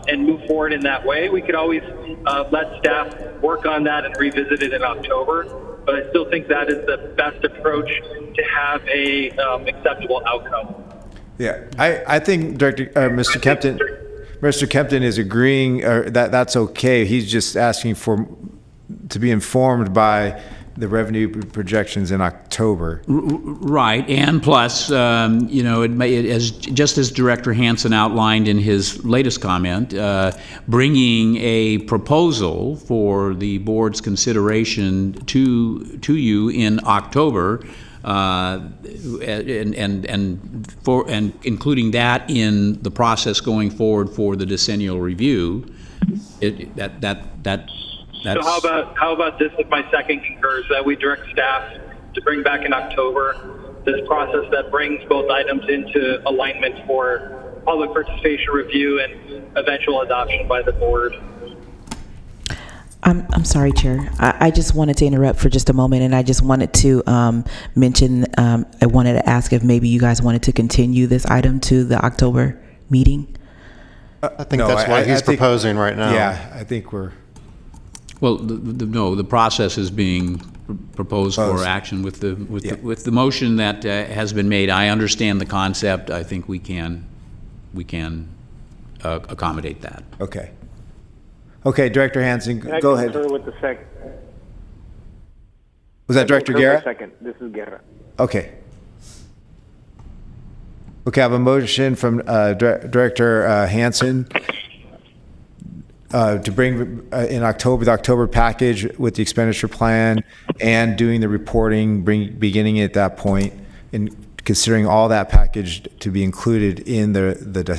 and move forward in that way. We could always let staff work on that and revisit it in October, but I still think that is the best approach to have a acceptable outcome. Yeah, I think Mr. Kempton is agreeing that that's okay. He's just asking to be informed by the revenue projections in October. Right, and plus, just as Director Hansen outlined in his latest comment, bringing a proposal for the board's consideration to you in October, and including that in the process going forward for the decennial review. So how about this, if my second concurs, that we direct staff to bring back in October this process that brings both items into alignment for public participation review and eventual adoption by the board. I'm sorry, Chair. I just wanted to interrupt for just a moment, and I just wanted to mention, I wanted to ask if maybe you guys wanted to continue this item to the October meeting. I think that's what he's proposing right now. Yeah, I think we're... Well, the process is being proposed for action with the motion that has been made. I understand the concept. I think we can accommodate that. Okay. Okay, Director Hansen, go ahead. With the second. Was that Director Guerra? Second. This is Guerra. Okay. Okay, I have a motion from Director Hansen to bring in October the October package with the expenditure plan and doing the reporting, beginning at that point, and considering all that package to be included in the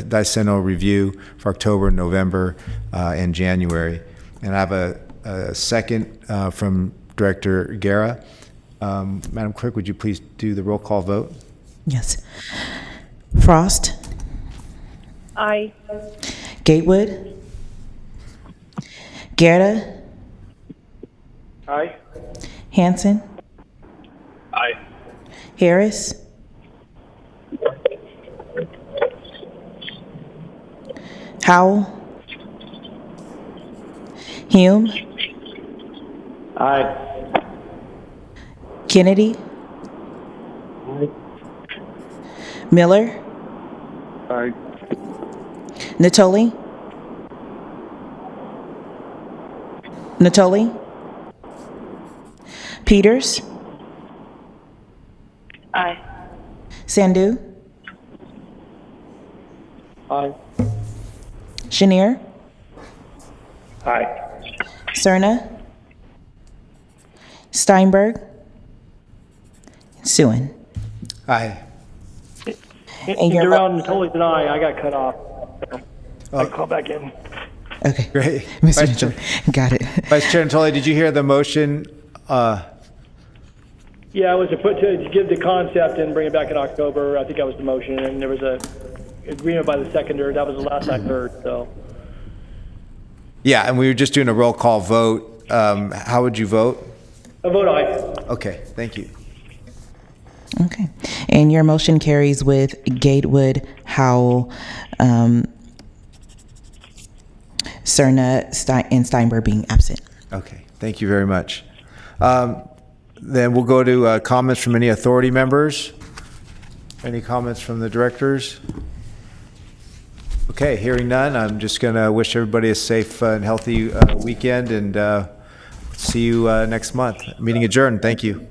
decennial review for October, November, and January. And I have a second from Director Guerra. Madam Clerk, would you please do the roll call vote? Yes. Frost? Aye. Gatewood? Guerra? Aye. Hansen? Aye. Harris? Howell? Hume? Aye. Kennedy? Aye. Miller? Aye. Natoli? Peters? Aye. Sandhu? Aye. Chenier? Aye. Cerna? Steinberg? Suen? Aye. And your Durrell and Natoli deny. I got cut off. I call back in. Okay. Great. Mr. Mitchell, got it. Vice Chair Natoli, did you hear the motion? Yeah, it was to give the concept and bring it back in October. I think that was the motion, and there was a agreement by the seconder. That was the last I heard. So. Yeah, and we were just doing a roll call vote. How would you vote? I vote aye. Okay, thank you. Okay. And your motion carries with Gatewood, Howell, Cerna, and Steinberg being absent. Okay, thank you very much. Then we'll go to comments from any authority members. Any comments from the directors? Okay, hearing none, I'm just going to wish everybody a safe and healthy weekend, and see you next month. Meeting adjourned. Thank you.